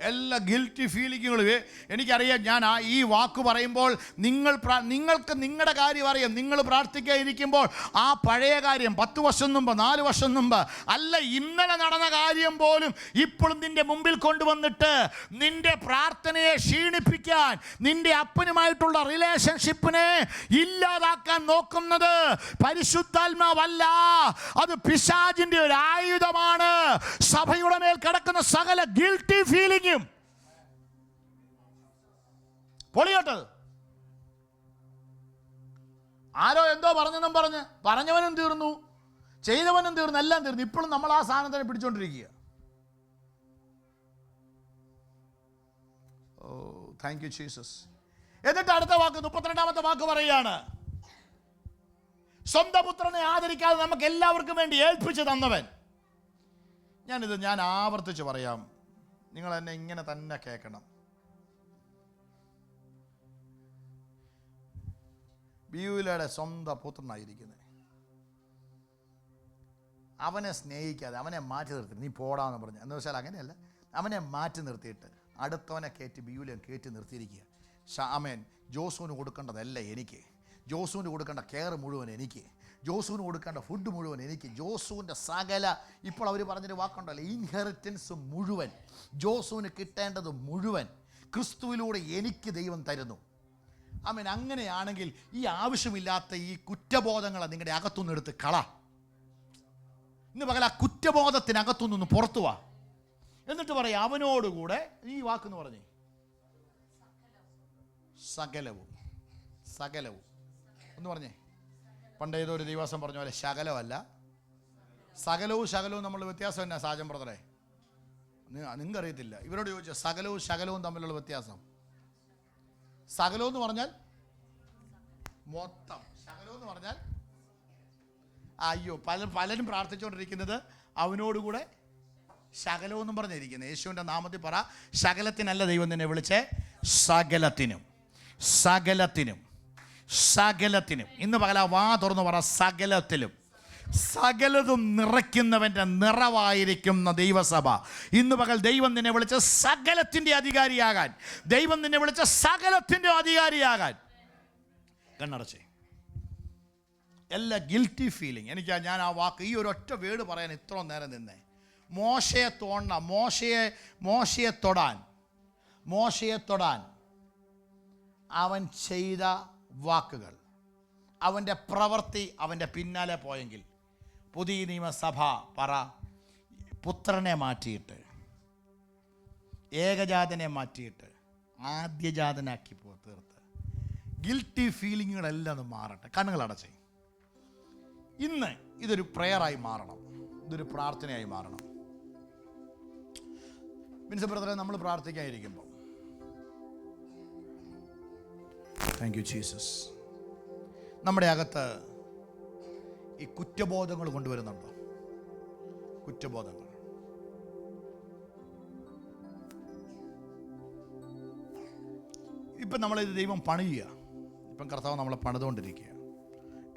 എല്ലാ ഗിൽറ്റി ഫീലിങ്ങുകളും എനിക്കറിയാം. ഞാൻ ഈ വാക്ക് പറയുമ്പോൾ നിങ്ങൾക്ക് നിങ്ങളുടെ കാര്യം അറിയാം. നിങ്ങൾ പ്രാർത്ഥിക്കാതിരിക്കുമ്പോൾ ആ പഴയ കാര്യം 10 വർഷം മുമ്പ് 4 വർഷം മുമ്പ് അല്ല, ഇന്നലെ നടന്ന കാര്യം പോലും ഇപ്പോഴും നിന്റെ മുമ്പിൽ കൊണ്ടുവന്നിട്ട് നിന്റെ പ്രാർത്ഥനയെ ക്ഷീണിപ്പിക്കാൻ, നിന്റെ അപ്പനുമായിട്ടുള്ള റിലേഷൻഷിപ്പിനെ ഇല്ലാതാക്കാൻ നോക്കുന്നത് പരിശുദ്ധാത്മാവല്ല, അത് പിശാചിന്റെ ഒരു ആയുധമാണ്. സഭയുടെ മേൽ കിടക്കുന്ന സകല ഗിൽറ്റി ഫീലിംഗ് പൊളിയോട്ടത്. ആരോ എന്തോ പറഞ്ഞെന്നും പറഞ്ഞവനും തീർന്നു, ചെയ്തവനും തീർന്നു, എല്ലാം തീർന്നു. ഇപ്പോഴും നമ്മൾ ആ സാധനത്തിനെ പിടിച്ചോണ്ടിരിക്കുക. ഓ താങ്ക് യു ജീസസ്. എന്നിട്ട് അടുത്ത വാക്ക് 32ാമത്തെ വാക്ക് പറയുകയാണ്, സ്വന്തം പുത്രനെ ആദരിക്കാതെ നമുക്ക് എല്ലാവർക്കും വേണ്ടി ഏൽപ്പിച്ചു തന്നവൻ. ഞാൻ ആവർത്തിച്ച് പറയാം, നിങ്ങൾ എന്നെ ഇങ്ങനെ തന്നെ കേൾക്കണം. ബിയുലയുടെ സ്വന്തം പുത്രനായിരിക്കുന്നത്, അവനെ സ്നേഹിക്കാതെ അവനെ മാറ്റി നിർത്തി നീ പോടാന്ന് പറഞ്ഞു. എന്ന് വെച്ചാൽ അങ്ങനെയല്ല, അവനെ മാറ്റി നിർത്തിയിട്ട് അടുത്തവനെ കയറ്റി നിർത്തിയിരിക്കുക. ആമേൻ. ജോസുവിന് കൊടുക്കേണ്ടതല്ല എനിക്ക്, ജോസുവിന് കൊടുക്കേണ്ട കെയർ മുഴുവൻ എനിക്ക്, ജോസുവിന് കൊടുക്കേണ്ട ഫുഡ് മുഴുവൻ എനിക്ക്, ജോസുവിൻ്റെ സകല, ഇപ്പോൾ അവർ പറഞ്ഞൊരു വാക്കുണ്ടല്ലോ, ഇൻഹെറിറ്റൻസ് മുഴുവൻ, ജോസുവിന് കിട്ടേണ്ടത് മുഴുവൻ ക്രിസ്തുവിലൂടെ എനിക്ക് ദൈവം തരുന്നു. ആമേൻ. അങ്ങനെയാണെങ്കിൽ ഈ ആവശ്യമില്ലാത്ത ഈ കുറ്റബോധങ്ങളെ നിങ്ങളുടെ അകത്തുനിന്ന് എടുത്ത് കള. ഇന്ന് പകൽ ആ കുറ്റബോധത്തിനകത്തുനിന്ന് പുറത്തു വാ. എന്നിട്ട് പറയാം, അവനോടുകൂടെ ഈ വാക്കെന്ന് പറഞ്ഞേ, സകലവും. സകലവും ഒന്ന് പറഞ്ഞേ. പണ്ട് ഏതോ ഒരു ദിവസം പറഞ്ഞ പോലെ ശകലമല്ല, സകലവും നമ്മൾ വ്യത്യാസം എന്നാ സാജൻ ബ്രദറെ? നിങ്ങൾക്കറിയത്തില്ല. ഇവരോട് ചോദിച്ചാൽ ശകലവും തമ്മിലുള്ള വ്യത്യാസം. സകലം എന്ന് പറഞ്ഞാൽ മൊത്തം, ശകലം എന്ന് പറഞ്ഞാൽ അയ്യോ, പലരും പ്രാർത്ഥിച്ചുകൊണ്ടിരിക്കുന്നത് അവനോടുകൂടെ ശകലമെന്നും പറഞ്ഞിരിക്കുന്നത്. യേശുവിൻ്റെ നാമത്തിൽ പറ, ശകലത്തിനല്ല ദൈവം നിന്നെ വിളിച്ചേ, സകലത്തിനും. സകലത്തിനും, സകലത്തിനും. ഇന്ന് പകല വാ തുറന്ന് പറ, സകലത്തിലും. സകലതും നിറയ്ക്കുന്നവൻ്റെ നിറവായിരിക്കുന്ന ദൈവസഭ. ഇന്ന് പകൽ ദൈവം നിന്നെ വിളിച്ച സകലത്തിൻ്റെ അധികാരിയാകാൻ, ദൈവം നിന്നെ വിളിച്ച സകലത്തിൻ്റെ അധികാരിയാകാൻ. കണ്ണടച്ചേ. എല്ലാ ഗിൽറ്റി ഫീലിംഗ് ഞാൻ ആ വാക്ക്, ഈ ഒരു ഒറ്റ വേർഡ് പറയാൻ ഇത്ര നേരം നിന്നേ. മോശയെ തൊടാൻ അവൻ ചെയ്ത വാക്കുകൾ, അവൻ്റെ പ്രവൃത്തി അവൻ്റെ പിന്നാലെ പോയെങ്കിൽ, പുതിയ നിയമസഭ പറ, പുത്രനെ മാറ്റിയിട്ട് ഏകജാതനെ മാറ്റിയിട്ട് ആദ്യജാതനാക്കി തീർത്ത് ഗിൽറ്റി ഫീലിങ്ങുകളെല്ലാം ഒന്ന് മാറട്ടെ. കണ്ണുകളടച്ചേ. ഇന്ന് ഇതൊരു പ്രെയറായി മാറണം, ഇതൊരു പ്രാർത്ഥനയായി മാറണം. മിൻസ് ബ്രദറെ, നമ്മൾ പ്രാർത്ഥിക്കാതിരിക്കുമ്പോൾ, താങ്ക് യു ജീസസ്, നമ്മുടെ അകത്ത് ഈ കുറ്റബോധങ്ങൾ കൊണ്ടുവരുന്നുണ്ടോ? കുറ്റബോധങ്ങൾ. ഇപ്പം നമ്മളിത് ദൈവം പണിയുക, ഇപ്പം കർത്താവ് നമ്മളെ പണിതുകൊണ്ടിരിക്കുക.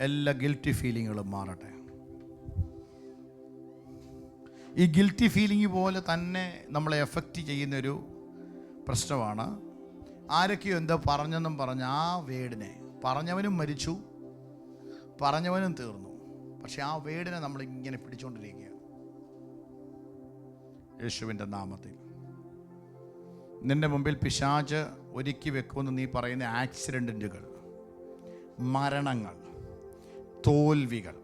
എല്ലാ ഗിൽറ്റി ഫീലിങ്ങുകളും മാറട്ടെ. ഈ ഗിൽറ്റി ഫീലിംഗ് പോലെ തന്നെ നമ്മളെ എഫക്റ്റ് ചെയ്യുന്നൊരു പ്രശ്നമാണ്. ആരൊക്കെയോ എന്തോ പറഞ്ഞെന്നും പറഞ്ഞ് ആ വേടിനെ, പറഞ്ഞവനും മരിച്ചു, പറഞ്ഞവനും തീർന്നു, പക്ഷെ ആ വേടിനെ നമ്മളിങ്ങനെ പിടിച്ചുകൊണ്ടിരിക്കുക. യേശുവിൻ്റെ നാമത്തിൽ നിൻ്റെ മുമ്പിൽ പിശാച് ഒരുക്കി വെക്കുമെന്ന് നീ പറയുന്ന ആക്സിഡൻറ്റുകൾ, മരണങ്ങൾ, തോൽവികൾ,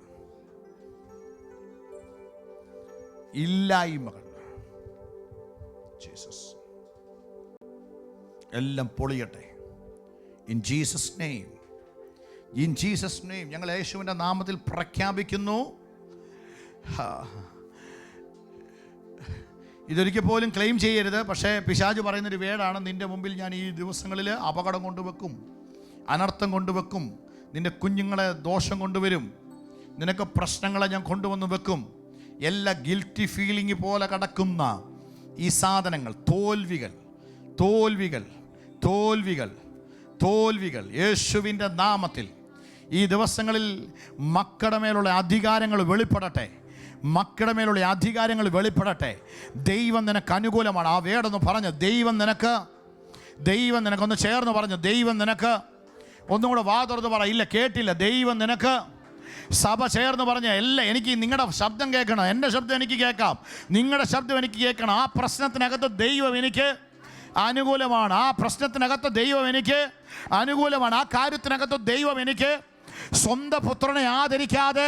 ഇല്ലായ്മകൾ ജീസസ് എല്ലാം പൊളിയട്ടെ. In Jesus name, in Jesus name ഞങ്ങൾ യേശുവിൻ്റെ നാമത്തിൽ പ്രഖ്യാപിക്കുന്നു. ഇതൊരിക്കൽ പോലും ക്ലെയിം ചെയ്യരുത്. പക്ഷേ പിശാച് പറയുന്നൊരു വേടാണ്, നിൻ്റെ മുമ്പിൽ ഞാൻ ഈ ദിവസങ്ങളിൽ അപകടം കൊണ്ടുവെക്കും, അനർത്ഥം കൊണ്ടുവെക്കും, നിൻ്റെ കുഞ്ഞുങ്ങളെ ദോഷം കൊണ്ടുവരും, നിനക്ക് പ്രശ്നങ്ങളെ ഞാൻ കൊണ്ടുവന്ന് വെക്കും. എല്ലാ ഗിൽറ്റി ഫീലിംഗ് പോലെ കിടക്കുന്ന ഈ സാധനങ്ങൾ, തോൽവികൾ തോൽവികൾ തോൽവികൾ തോൽവികൾ യേശുവിൻ്റെ നാമത്തിൽ ഈ ദിവസങ്ങളിൽ മക്കളുടെ മേലുള്ള അധികാരങ്ങൾ വെളിപ്പെടട്ടെ. മക്കളുടെ മേലുള്ള അധികാരങ്ങൾ വെളിപ്പെടട്ടെ. ദൈവം നിനക്ക് അനുകൂലമാണ്. ആ വേടൊന്ന് പറഞ്ഞ് ദൈവം നിനക്കൊന്ന് ചേർന്ന് പറഞ്ഞു. ദൈവം നിനക്ക് ഒന്നും കൂടെ വാ തുറന്ന് പറ. ഇല്ല കേട്ടില്ല. ദൈവം നിനക്ക്. സഭ ചേർന്ന് പറഞ്ഞ എല്ലാം. എനിക്ക് നിങ്ങളുടെ ശബ്ദം കേൾക്കണം, എൻ്റെ ശബ്ദം എനിക്ക് കേൾക്കാം, നിങ്ങളുടെ ശബ്ദം എനിക്ക് കേൾക്കണം. ആ പ്രശ്നത്തിനകത്ത് ദൈവം എനിക്ക് അനുകൂലമാണ്. ആ പ്രശ്നത്തിനകത്ത് ദൈവം എനിക്ക് അനുകൂലമാണ്. ആ കാര്യത്തിനകത്ത് ദൈവം എനിക്ക് സ്വന്തം പുത്രനെ ആദരിക്കാതെ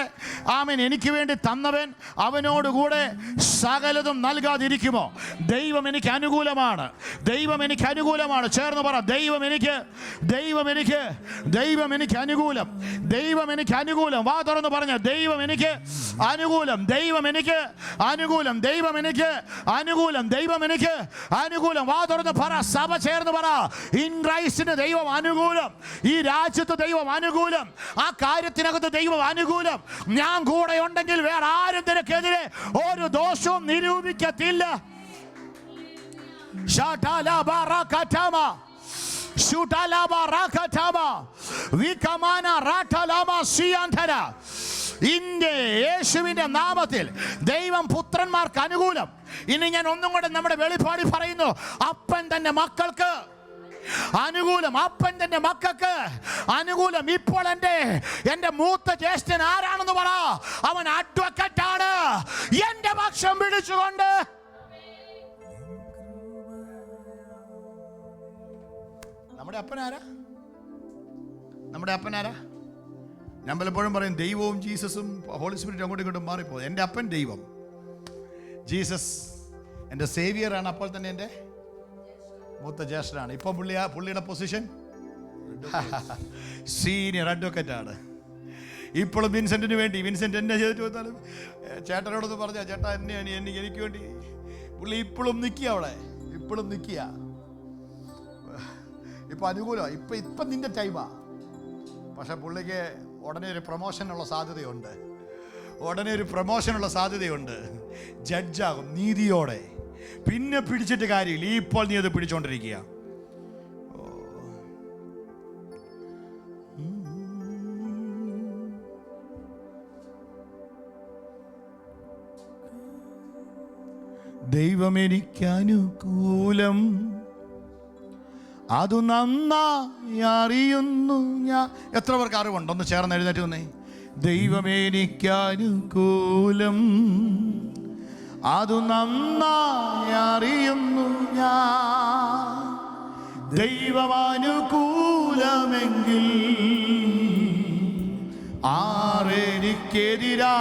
ആമേൻ എനിക്ക് വേണ്ടി തന്നവൻ അവനോടുകൂടെ സകലതും നൽകാതിരിക്കുമോ? ദൈവം എനിക്ക് അനുകൂലമാണ്. ദൈവം എനിക്ക് അനുകൂലമാണ്. ചേർന്ന് പറ. ദൈവം എനിക്ക് അനുകൂലം. ദൈവം എനിക്ക് അനുകൂലം. വാ തുറന്ന് പറഞ്ഞ ദൈവം എനിക്ക് അനുകൂലം. ദൈവം എനിക്ക് അനുകൂലം. ദൈവം എനിക്ക് അനുകൂലം. ദൈവം എനിക്ക് അനുകൂലം. വാ തുറന്ന് പറ. സഭ ചേർന്ന് പറ. ഇൻ ക്രൈസ്റ്റിന് ദൈവം അനുകൂലം. ഈ രാജ്യത്ത് ദൈവം അനുകൂലം. ആ കാര്യത്തിനകത്ത് ദൈവം അനുകൂലം. ഞാൻ കൂടെ ഉണ്ടെങ്കിൽ വേറെ ആരും നിനക്കെതിരെ ഒരു ദോഷവും നിരൂപിക്കത്തില്ല. യേശുവിന്റെ നാമത്തിൽ ദൈവം പുത്രന്മാർക്ക് അനുകൂലം. ഇനി ഞാൻ ഒന്നും കൂടെ നമ്മുടെ വെളിപ്പാടി പറയുന്നു. അപ്പൻ തന്റെ മക്കൾക്ക് അനുകൂലം. അപ്പൻ തന്റെ മക്കൾക്ക് അനുകൂലം. ഇപ്പോൾ എന്റെ മൂത്ത ജ്യേഷ്ഠൻ ആരാണെന്ന് പറ. അവൻ അഡ്വക്കറ്റ് ആണ്. എന്റെ പക്ഷം പിടിച്ചുകൊണ്ട് നമ്മുടെ അപ്പനാരാ? ഞാൻ പലപ്പോഴും പറയും ദൈവവും ജീസസും ഹോളി സ്പിരിറ്റ് അങ്ങോട്ടും ഇങ്ങോട്ടും മാറിപ്പോ. എൻ്റെ അപ്പൻ ദൈവം, ജീസസ് എൻ്റെ സേവിയറാണ്. അപ്പോൾ തന്നെ എൻ്റെ മൂത്ത ജ്യേഷ്ഠനാണ്. ഇപ്പം പുള്ളിയുടെ പൊസിഷൻ സീനിയർ അഡ്വക്കറ്റാണ്. ഇപ്പോഴും വിൻസെന്റിന് വേണ്ടി, വിൻസെന്റ് എന്നെ ചെയ്തിട്ട് വന്നാലും ചേട്ടനോടൊന്ന് പറഞ്ഞ ചേട്ടാ എനിക്ക് വേണ്ടി പുള്ളി ഇപ്പോഴും നിൽക്കുക. അവിടെ ഇപ്പോഴും നിൽക്കുക. ഇപ്പം അനുകൂലമാണ്. ഇപ്പം നിന്റെ ടൈമാ. പക്ഷെ പുള്ളിക്ക് ഉടനെ ഒരു പ്രൊമോഷനുള്ള സാധ്യതയുണ്ട്. ജഡ്ജാകും നീതിയോടെ. പിന്നെ പിടിച്ചിട്ട് കാര്യമില്ല. ഇപ്പോൾ നീ അത് പിടിച്ചോണ്ടിരിക്കുക. ദൈവം എനിക്കനുകൂലം, അത് നന്നായി അറിയുന്നു ഞാൻ. എത്ര പേർക്ക് അറിവുണ്ട്? ഒന്ന് ചേർന്ന് എഴുന്നേറ്റ് വന്നേ. ദൈവം എനിക്കനുകൂലം, അത് നന്നായി അറിയുന്നു ഞാൻ. ദൈവമനുകൂലമെങ്കിൽ ആരെനിക്കെതിരാ?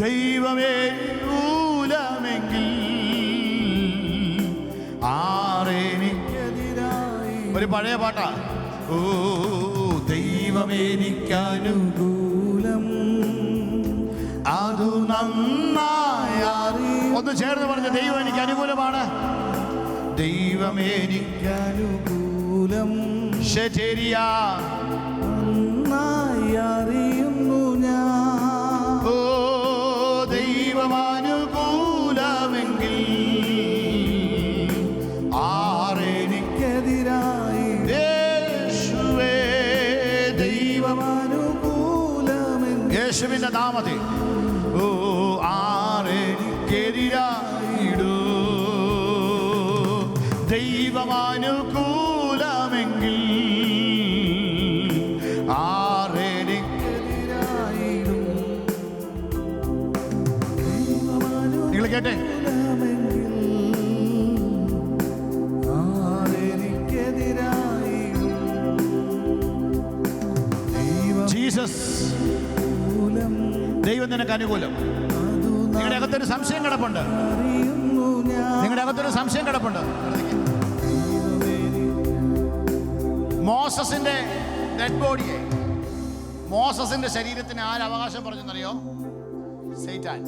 ദൈവമനുകൂലമെങ്കിൽ ആരെനിക്കെതിരായി? ഒരു പഴയ പാട്ടാ. ഓ ദൈവമെനിക്കനുകൂലം, അത് നന്നായി അറിയും. ഒന്ന് ചേർന്ന് പറഞ്ഞ ദൈവം എനിക്ക് അനുകൂലമാണ്. ദൈവം എനിക്കനുകൂലം, ശരിയാ നന്നായി അറിയുന്നു ഞാൻ. ഓ ദൈവമനുകൂലമെങ്കിൽ ആരെനിക്കെതിരായി? യേശുവേ ദൈവമനുകൂലമെങ്കിൽ യേശുവിന്റെ നാമത്തിൽ ഓ ആരെനിക്കെതിരായിടൂ? ദൈവമനുകൂലമെങ്കിൽ ആരെനിക്കെതിരായിടൂ? നിങ്ങൾ കേട്ടെ. ജീസസ് ദൈവം നിനക്ക് അനുകൂലം. നിങ്ങളുടെ അകത്തൊരു സംശയം കിടപ്പുണ്ട്. നിങ്ങളുടെ അകത്തൊരു സംശയം കിടപ്പുണ്ട്. മോസസിന്റെ ഡെഡ് ബോഡിയെ, മോസസിന്റെ ശരീരത്തിന് ആരവകാശം പറഞ്ഞെന്നറിയോ? സൈറ്റാൻ.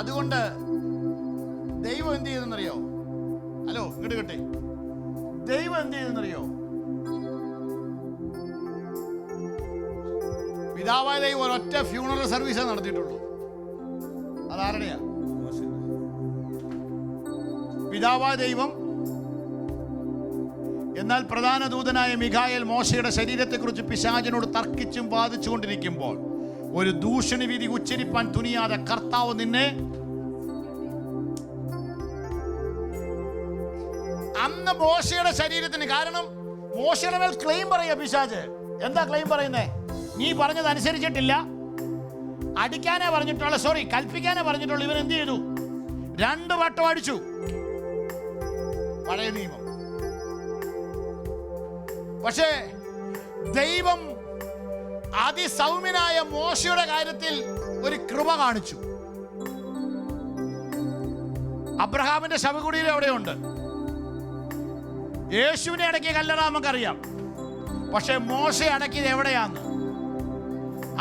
അതുകൊണ്ട് ദൈവം എന്ത് ചെയ്തെന്നറിയോ? ഹലോ, ഇങ്ങോട്ട് കിട്ടെ. ദൈവം എന്ത് ചെയ്തെന്നറിയോ? പിതാവായ ദൈവം ഒരൊറ്റ ഫ്യൂണറൽ സർവീസേ നടത്തിയിട്ടുള്ളൂ. അതാരുടെയാ? പിതാവായ ദൈവം. എന്നാൽ പ്രധാന ദൂതനായ മിഖായേൽ മോശയുടെ ശരീരത്തെക്കുറിച്ച് പിശാചിനോട് തർക്കിച്ചും വാദിച്ചുകൊണ്ടിരിക്കുമ്പോൾ ഒരു ദൂഷണ വിധി ഉച്ചരിപ്പാൻ തുനിയാതെ കർത്താവ് നിന്നെ അന്ന് മോശയുടെ ശരീരത്തിന്, കാരണം മോശയുടെ മേൽ ക്ലെയിം പറയുക പിശാച്. എന്താ ക്ലെയിം പറയുന്നേ? നീ പറഞ്ഞത് അനുസരിച്ചിട്ടില്ല, അടിക്കാനേ പറഞ്ഞിട്ടുള്ള, കൽപ്പിക്കാനേ പറഞ്ഞിട്ടുള്ളൂ. ഇവൻ എന്ത് ചെയ്തു? 2 വട്ടം അടിച്ചു. പഴയ നിയമം. പക്ഷേ ദൈവം അതിസൗമ്യനായ മോശയുടെ കാര്യത്തിൽ ഒരു കൃപ കാണിച്ചു. അബ്രഹാമിന്റെ ശവകുടീരം എവിടെയുണ്ട്? യേശുവിനെ അടക്കിയ കല്ലറ നമുക്കറിയാം. പക്ഷെ മോശയെ അടക്കിയത് എവിടെയാന്ന്?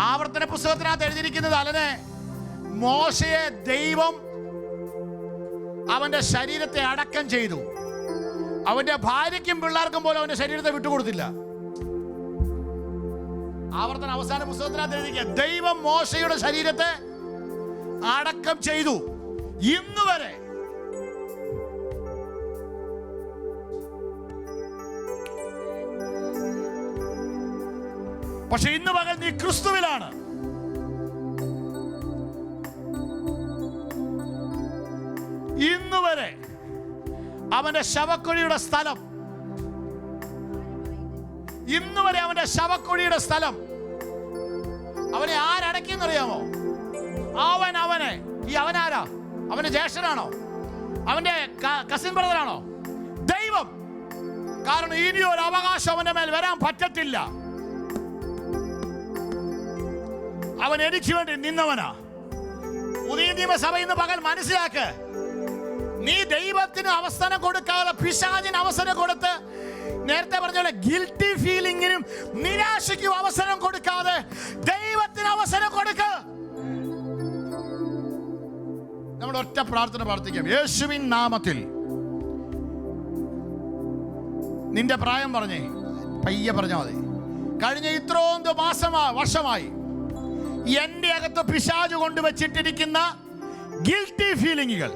ആവർത്തന പുസ്തകത്തിനകത്ത് എഴുതിയിരിക്കുന്നത് അല്ലനെ, മോശയെ ദൈവം അവന്റെ ശരീരത്തെ അടക്കം ചെയ്തു. അവന്റെ ഭാര്യയ്ക്കും പിള്ളേർക്കും പോലും അവന്റെ ശരീരത്തെ വിട്ടുകൊടുത്തില്ല. ആവർത്തന അവസാന പുസ്തകത്തിനകത്ത് എഴുതിയിരിക്കുക, ദൈവം മോശയുടെ ശരീരത്തെ അടക്കം ചെയ്തു. ഇന്ന് വരെ പക്ഷെ ഇന്ന് പകൽ നീ ക്രിസ്തുവിലാണ്. ഇന്ന് വരെ അവന്റെ ശവക്കുഴിയുടെ സ്ഥലം, ഇന്ന് വരെ അവന്റെ ശവക്കുഴിയുടെ സ്ഥലം അവനെ ആരടക്കിയെന്നറിയാമോ? അവനെ ഈ അവനാരാ? അവന്റെ ജ്യേഷ്ഠനാണോ? അവന്റെ കസിൻ ബ്രദറാണോ? ദൈവം. കാരണം ഇനി ഒരു അവകാശം അവന്റെ മേൽ വരാൻ പറ്റത്തില്ല. അവൻ എനിക്ക് വേണ്ടി നിന്നവനാ. പുതിയ നിയമസഭ ഇന്ന് പകൽ മനസ്സിലാക്ക്. നീ ദൈവത്തിന് അവസരം കൊടുക്കാതെ പിശാചിന് അവസരം കൊടുത്ത്, നേരത്തെ പറഞ്ഞ ഗിൽറ്റി ഫീലിംഗിനും നിരാശയ്ക്കും അവസരം കൊടുക്കാതെ ദൈവത്തിന് അവസരം കൊടുക്ക. നമ്മൾ ഒറ്റ പ്രാർത്ഥന പ്രാർത്ഥിക്കാം. യേശുവിൻ നാമത്തിൽ. നിന്റെ പ്രായം പറഞ്ഞേ, പയ്യെ പറഞ്ഞാൽ മതി. കഴിഞ്ഞ ഇത്രയും വർഷമായി എന്റെ അകത്ത് പിശാച് കൊണ്ടുവച്ചിട്ടിരിക്കുന്ന ഗിൽറ്റി ഫീലിംഗുകൾ,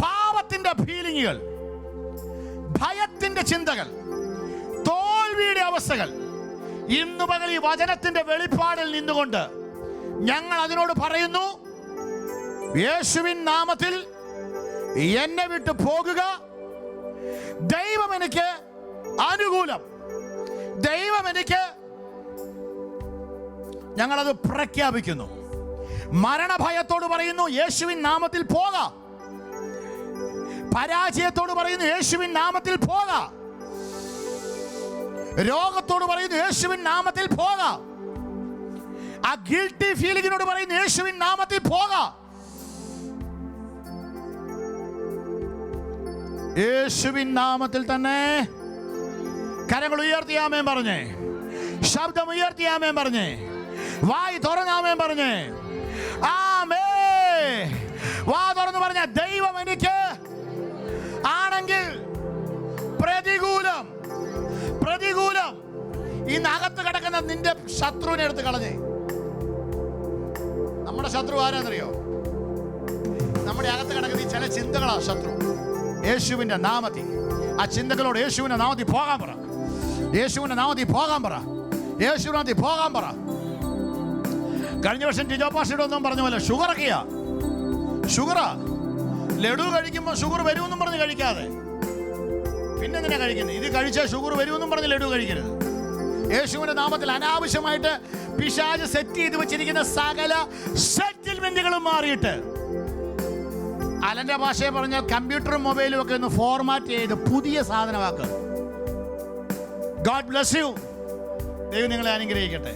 പാപത്തിന്റെ ഫീലിംഗുകൾ, ഭയത്തിന്റെ ചിന്തകൾ, തോൽവിയുടെ അവസ്ഥകൾ, ഇന്നു പകൽ ഈ വചനത്തിന്റെ വെളിപ്പാടിൽ നിന്നുകൊണ്ട് ഞങ്ങൾ അതിനോട് പറയുന്നു, യേശുവിൻ നാമത്തിൽ എന്നെ വിട്ടു പോകുക. ദൈവം എനിക്ക് അനുകൂലം. ദൈവം എനിക്ക്, ഞങ്ങളത് പ്രഖ്യാപിക്കുന്നു. മരണഭയത്തോട് പറയുന്നു, യേശുവിൻ നാമത്തിൽ പോക. പരാജയത്തോട് പറയുന്നു, യേശുവിൻ നാമത്തിൽ പോക. രോഗത്തോട് പറയുന്നു, യേശുവിൻ നാമത്തിൽ പോക. ആ ഗിൽറ്റി ഫീലിംഗിനോട് പറയുന്നു, യേശുവിൻ നാമത്തിൽ പോക. യേശുവിൻ നാമത്തിൽ തന്നെ. കരങ്ങൾ ഉയർത്തിയാമേൻ പറഞ്ഞേ, ശബ്ദം ഉയർത്തിയാമേൻ പറഞ്ഞേ, വായി തുറന്നാമേൻ പറഞ്ഞേ. ആമേ. വാ തുറന്ന് പറഞ്ഞ, ദൈവം എനിക്ക് ആണെങ്കിൽ പ്രതികൂലം. ഇന്നകത്ത് കിടക്കുന്ന നിന്റെ ശത്രുവിനെ എടുത്ത് കളഞ്ഞേ. നമ്മുടെ ശത്രു ആരാന്നറിയോ? നമ്മുടെ അകത്ത് കിടക്കുന്ന ഈ ചില ചിന്തകളാ ശത്രു. യേശുവിന്റെ നാമത്തിൽ ആ ചിന്തകളോട് യേശുവിന്റെ നാമത്തിൽ പോകാൻ പറ. യേശുവിന്റെ നാമത്തിൽ പോകാൻ പറ. യേശുവിന്റെ നാമത്തിൽ പോകാൻ പറ. കഴിഞ്ഞ വർഷം ടിജോപാഷയുടെ ഒന്നും പറഞ്ഞ പോലെ ഷുഗറാ. ലഡു കഴിക്കുമ്പോൾ ഷുഗർ വരുമെന്നും പറഞ്ഞ് കഴിക്കാതെ പിന്നെ എന്തിനാ കഴിക്കുന്നത്? ഇത് കഴിച്ചാൽ ഷുഗർ വരുമെന്നും പറഞ്ഞ് ലഡു കഴിക്കരുത്. യേശുവിന്റെ നാമത്തിൽ അനാവശ്യമായിട്ട് പിശാച് സെറ്റ് ചെയ്ത് വെച്ചിരിക്കുന്ന സകല സെറ്റിൽമെന്റുകളും മാറിയിട്ട്, അലന്റെ ഭാഷയെ പറഞ്ഞാൽ കമ്പ്യൂട്ടറും മൊബൈലും ഒക്കെ ഒന്ന് ഫോർമാറ്റ് ചെയ്ത് പുതിയ സാധനമാക്കുക. God bless you. ദൈവം നിങ്ങളെ അനുഗ്രഹിക്കട്ടെ.